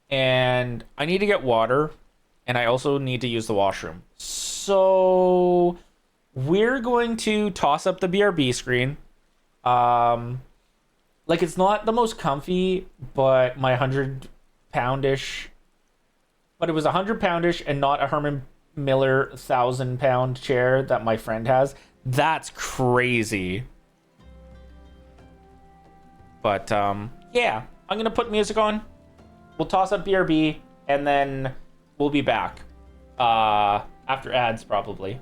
And I need to get water. And I also need to use the washroom. So we're going to toss up the BRB screen. like it's not the most comfy, but my 100 poundish, but it was 100 poundish and not a Herman Miller 1,000 pound chair that my friend has. That's crazy. But yeah, I'm gonna put music on. We'll toss up BRB and then we'll be back after ads probably.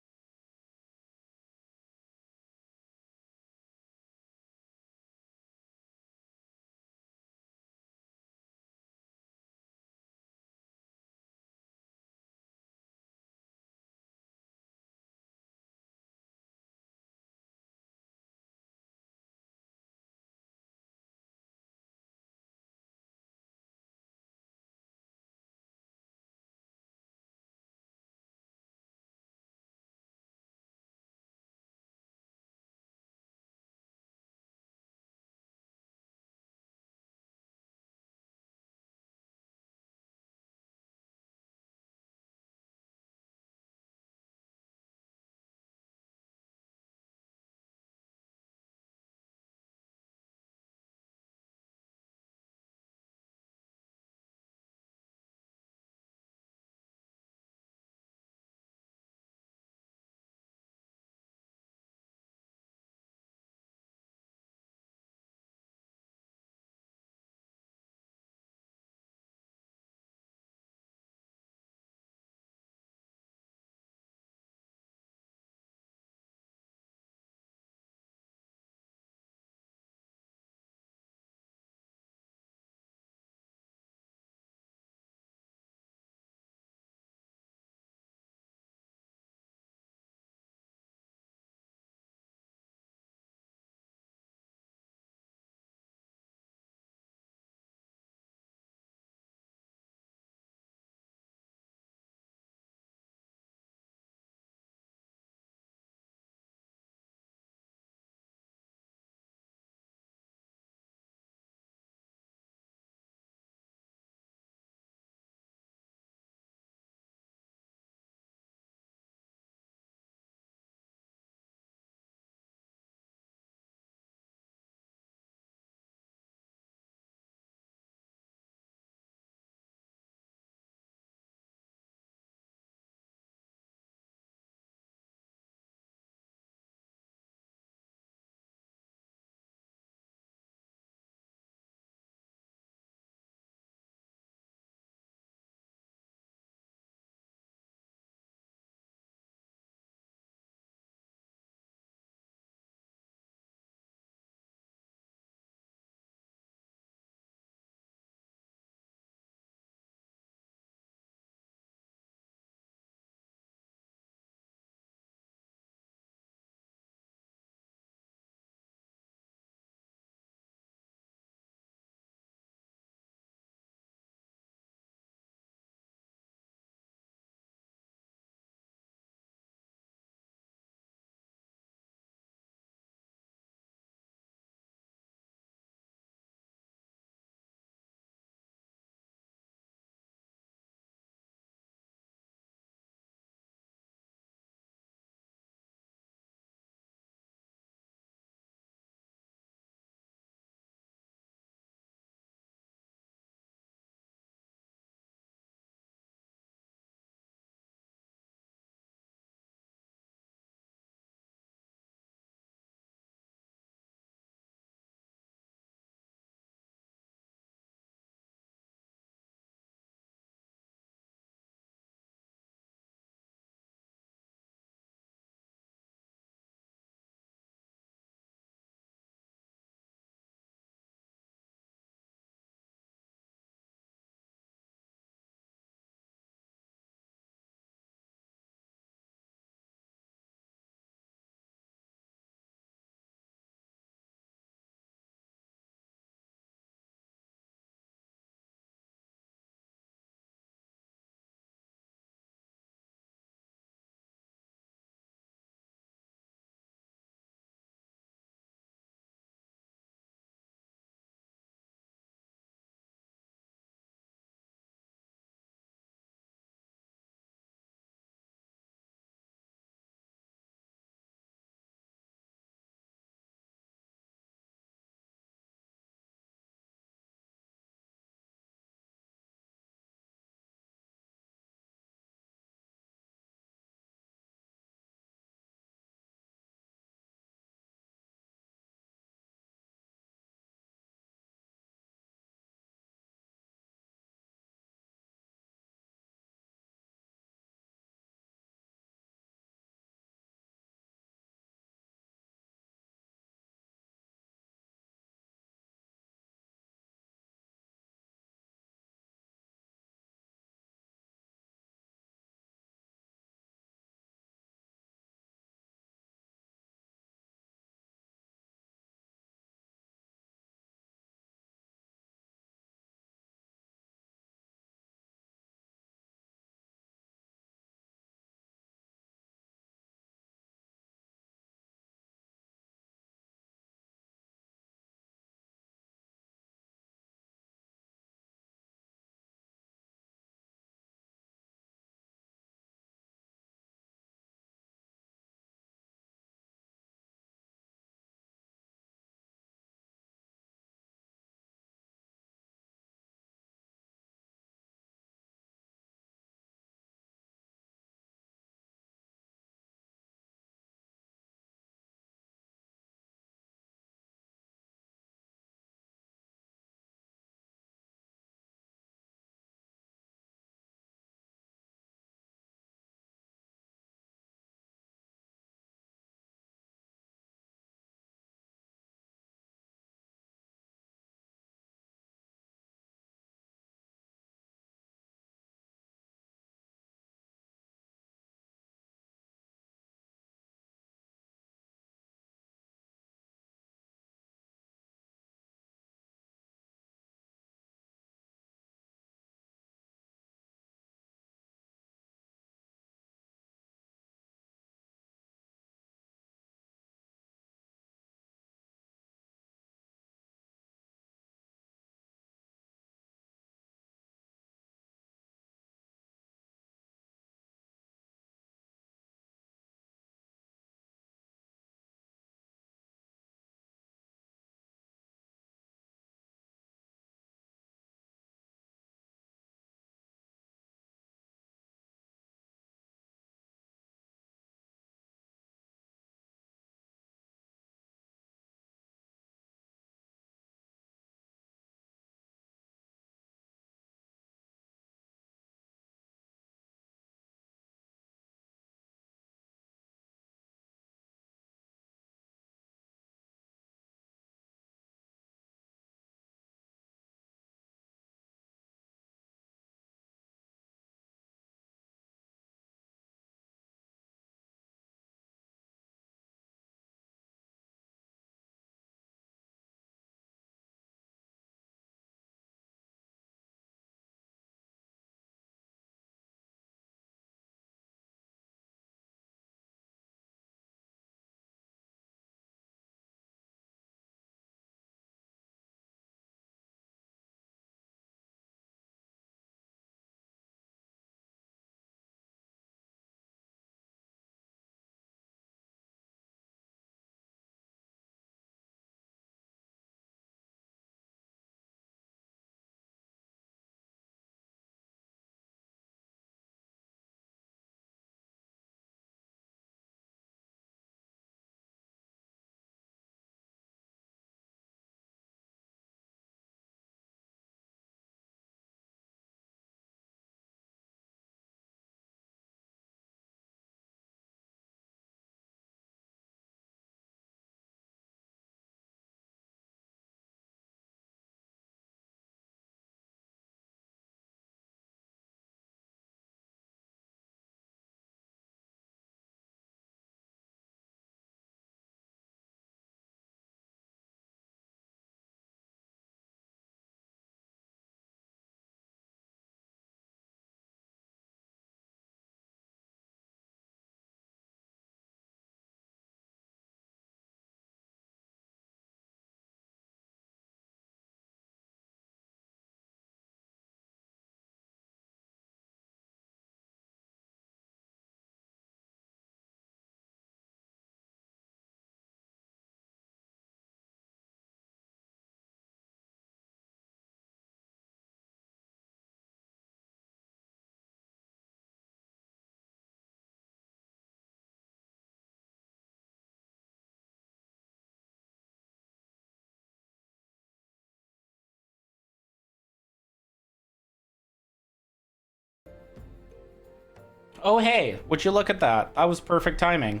Oh, hey, would you look at that? That was perfect timing.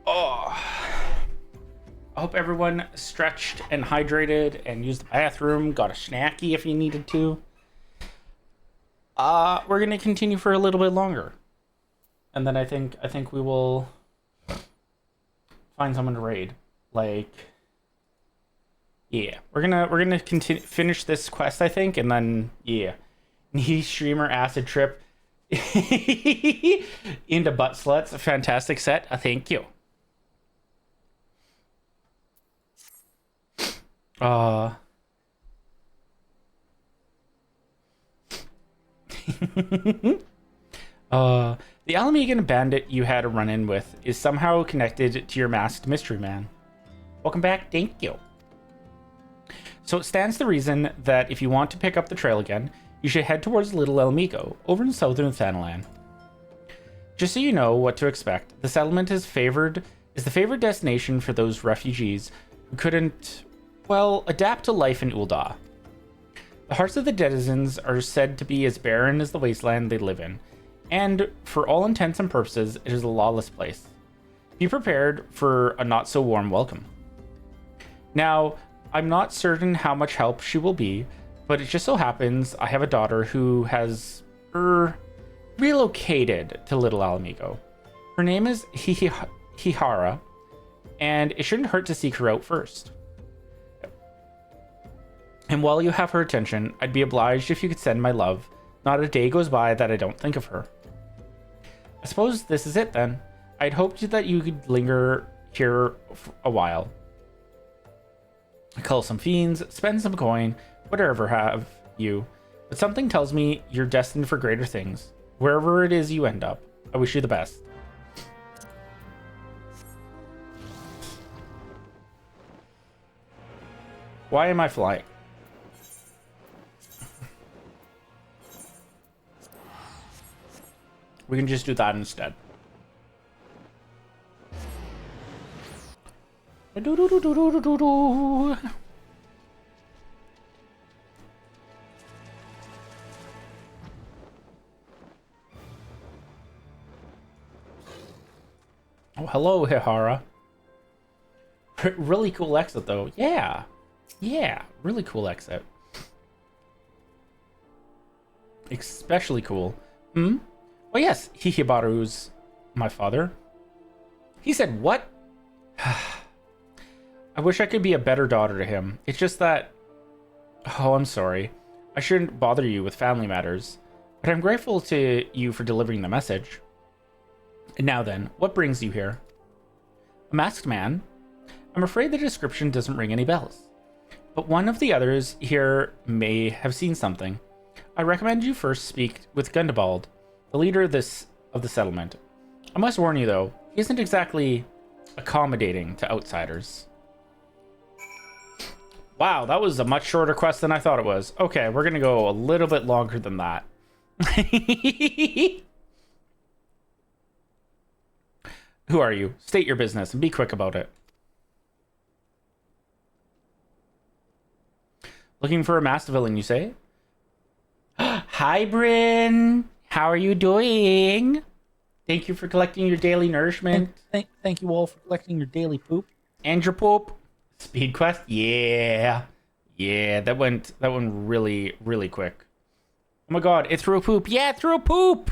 Oh. I hope everyone stretched and hydrated and used the bathroom, got a snacky if you needed to. We're gonna continue for a little bit longer. And then I think we will find someone to raid. Like, yeah, we're gonna continue finish this quest, I think, and then yeah, knee streamer acid trip into butt sluts. A fantastic set. Thank you. The Alamegan bandit you had a run-in with is somehow connected to your masked mystery man. Welcome back, thank you. So it stands to reason that if you want to pick up the trail again, you should head towards Little El Mico, over in southern Thanalan. Just so you know what to expect, the settlement is the favored destination for those refugees who couldn't, well, adapt to life in Ul'dah. The hearts of the denizens are said to be as barren as the wasteland they live in, and for all intents and purposes, it is a lawless place. Be prepared for a not-so-warm welcome. Now, I'm not certain how much help she will be, but it just so happens I have a daughter who has, relocated to Little Alamigo. Her name is Hihara, and it shouldn't hurt to seek her out first. And while you have her attention, I'd be obliged if you could send my love. Not a day goes by that I don't think of her. I suppose this is it then. I'd hoped that you could linger here for a while. Cull some fiends, spend some coin, whatever have you. But something tells me you're destined for greater things. Wherever it is you end up, I wish you the best. Why am I flying? We can just do that instead. Oh, hello, Hihara. Really cool exit, though. Yeah. Yeah, really cool exit. Especially cool. Oh, yes, Hihibaru's my father. He said, what? I wish I could be a better daughter to him. It's just that... Oh, I'm sorry. I shouldn't bother you with family matters. But I'm grateful to you for delivering the message. And now then, what brings you here? A masked man? I'm afraid the description doesn't ring any bells. But one of the others here may have seen something. I recommend you first speak with Gundabald, the leader of the settlement. I must warn you, though, he isn't exactly accommodating to outsiders. Wow, that was a much shorter quest than I thought it was. Okay, we're gonna go a little bit longer than that. Who are you? State your business and be quick about it. Looking for a masked villain, you say? Hi, Bryn. How are you doing? Thank you for collecting your daily nourishment. Thank you all for collecting your daily poop. And your poop. Speed quest? Yeah. Yeah, that went really, really quick. Oh my god, it threw a poop. Yeah, it threw a poop!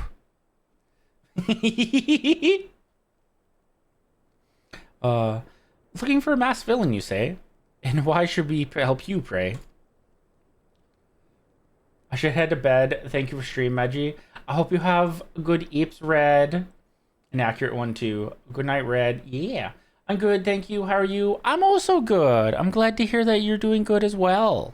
Looking for a masked villain, you say? And why should we help you, pray? I should head to bed. Thank you for stream, Maggie. I hope you have a good eeps, Red. An accurate one, too. Good night, Red. Yeah. I'm good, thank you. How are you? I'm also good. I'm glad to hear that you're doing good as well.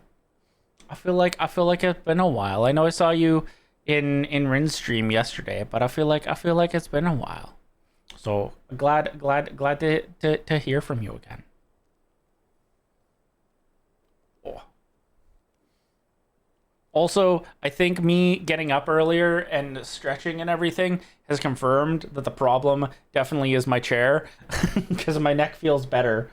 I feel like it's been a while. I know I saw you in Rin's stream yesterday, but I feel like it's been a while. So glad to hear from you again. Oh. Also, I think me getting up earlier and stretching and everything has confirmed that the problem definitely is my chair because my neck feels better.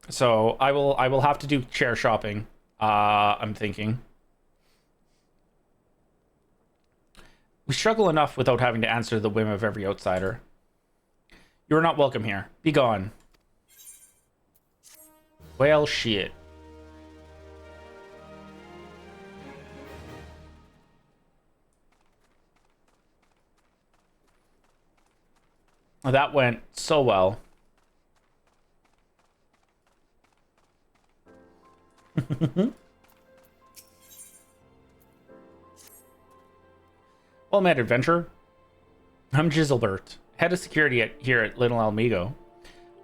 So I will have to do chair shopping I'm thinking. We struggle enough without having to answer the whim of every outsider. You are not welcome here. Be gone. Well, shit. That went so well. Well met, adventurer. I'm Giselbert, head of security here at Little Almigo.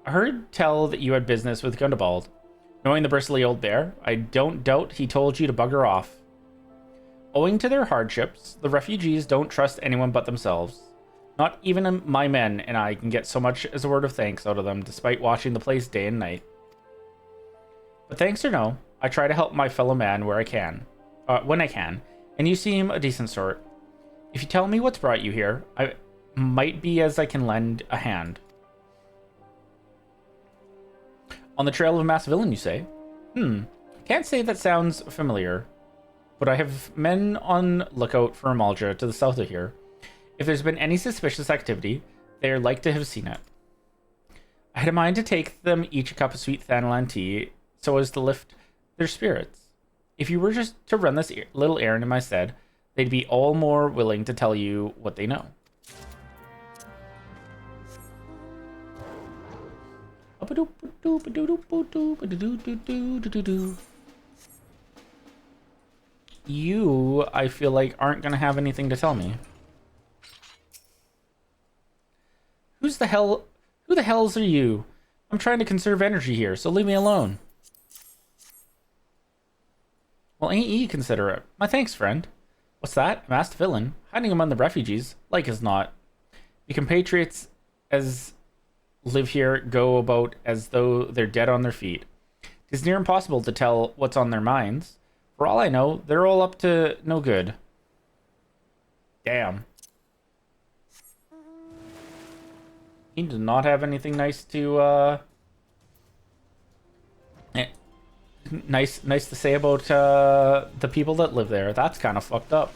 I heard tell that you had business with Gundabald. Knowing the bristly old bear, I don't doubt he told you to bugger off. Owing to their hardships, the refugees don't trust anyone but themselves. Not even my men and I can get so much as a word of thanks out of them, despite watching the place day and night. But thanks or no, I try to help my fellow man where I can, when I can, and you seem a decent sort. If you tell me what's brought you here, I might be as I can lend a hand. On the trail of a masked villain, you say? Can't say that sounds familiar, but I have men on lookout for Amalja to the south of here. If there's been any suspicious activity, they are like to have seen it. I had a mind to take them each a cup of sweet Thanalan tea so as to lift their spirits. If you were just to run this little errand in my stead, they'd be all more willing to tell you what they know. You, I feel like, aren't going to have anything to tell me. Who the hells are you? I'm trying to conserve energy here, so leave me alone. Well, ain't ye considerate? My thanks, friend. What's that? A masked villain? Hiding among the refugees? Like as not. The compatriots as live here go about as though they're dead on their feet. It's near impossible to tell what's on their minds. For all I know, they're all up to no good. Damn. He did not have anything nice to, nice to say about, the people that live there. That's kind of fucked up.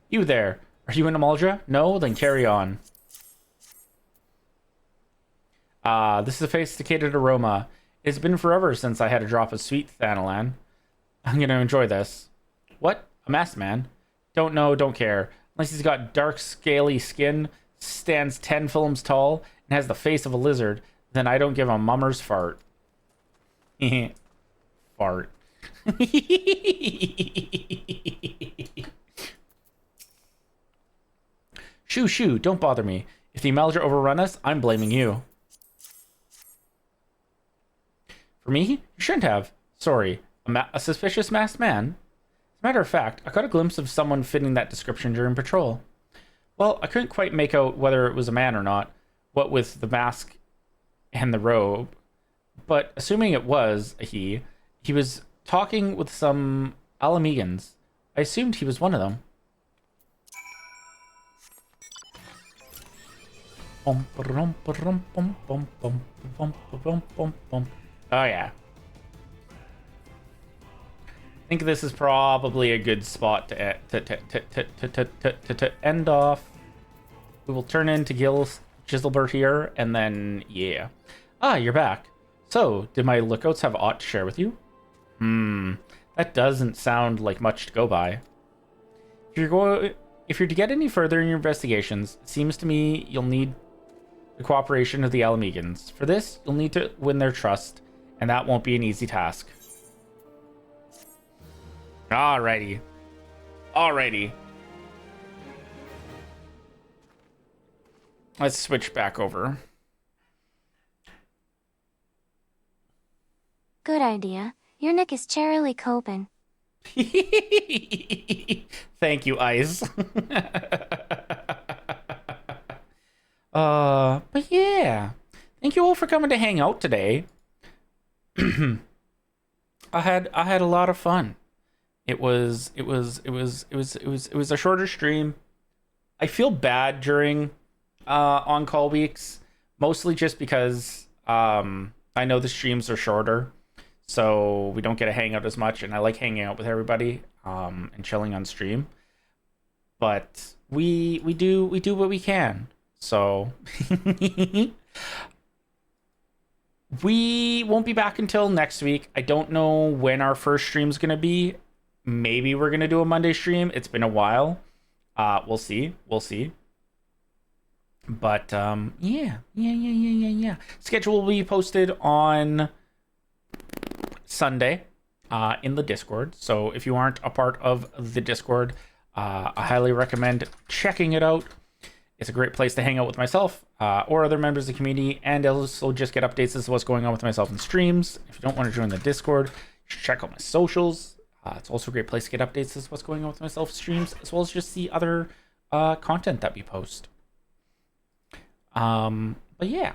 You there. Are you in Amalja? No? Then carry on. This is a sophisticated aroma. It's been forever since I had a drop of sweet Thanalan. I'm gonna enjoy this. What? A masked man? Don't know, don't care. Unless he's got dark, scaly skin, stands 10 films tall, and has the face of a lizard, then I don't give a mummer's fart. Fart. Shoo, don't bother me. If the Amalja overrun us, I'm blaming you. For me? You shouldn't have. Sorry. A suspicious masked man? As a matter of fact, I got a glimpse of someone fitting that description during patrol. Well, I couldn't quite make out whether it was a man or not, what with the mask and the robe. But assuming it was a he was talking with some Alamegans. I assumed he was one of them. Oh yeah. I think this is probably a good spot to end off. We will turn into Giselbert here, and then, yeah. Ah, you're back. So, did my lookouts have aught to share with you? That doesn't sound like much to go by. If you're to get any further in your investigations, it seems to me you'll need the cooperation of the Alamegans. For this, you'll need to win their trust, and that won't be an easy task. Alrighty. Let's switch back over. Good idea. Your Nick is charily coping. Thank you, Ice. But yeah. Thank you all for coming to hang out today. I had a lot of fun. It was a shorter stream. I feel bad during on-call weeks, mostly just because I know the streams are shorter. so we don't get to hang out as much. And I like hanging out with everybody and chilling on stream. But we do what we can. So we won't be back until next week. I don't know when our first stream's gonna be. Maybe we're gonna do a Monday stream. It's been a while. We'll see. But yeah. Schedule will be posted on Sunday in the Discord. So if you aren't a part of the Discord, I highly recommend checking it out. It's a great place to hang out with myself or other members of the community, and also just get updates as to what's going on with myself in streams. If you don't want to join the Discord, check out my socials. It's also a great place to get updates as to what's going on with myself in streams, as well as just see other content that we post. But yeah.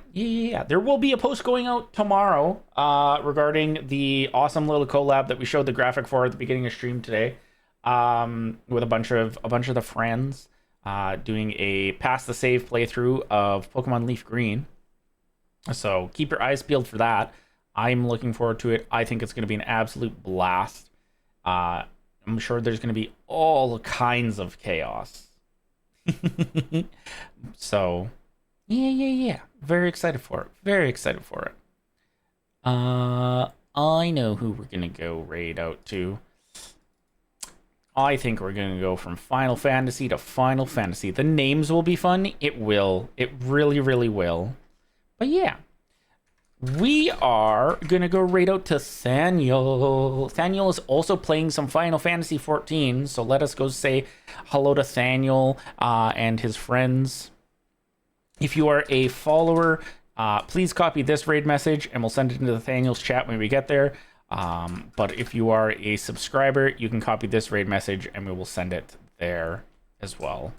There will be a post going out tomorrow regarding the awesome little collab that we showed the graphic for at the beginning of stream today, with a bunch of the friends. Doing a pass the save playthrough of Pokemon Leaf Green. So keep your eyes peeled for that. I'm looking forward to it. I think it's going to be an absolute blast. I'm sure there's going to be all kinds of chaos. So, yeah. Very excited for it. I know who we're going to go raid out to. I think we're going to go from Final Fantasy to Final Fantasy. The names will be fun. It will. It really, really will. But yeah. We are going to go right out to Thaniel. Thaniel is also playing some Final Fantasy 14. So let us go say hello to Thaniel and his friends. If you are a follower, please copy this raid message and we'll send it into the Thaniel's chat when we get there. But if you are a subscriber, you can copy this raid message and we will send it there as well.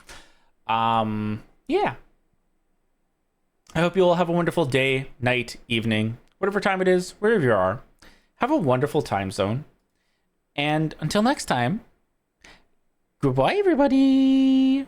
Yeah. I hope you all have a wonderful day, night, evening, whatever time it is, wherever you are. Have a wonderful time zone. And until next time, goodbye, everybody.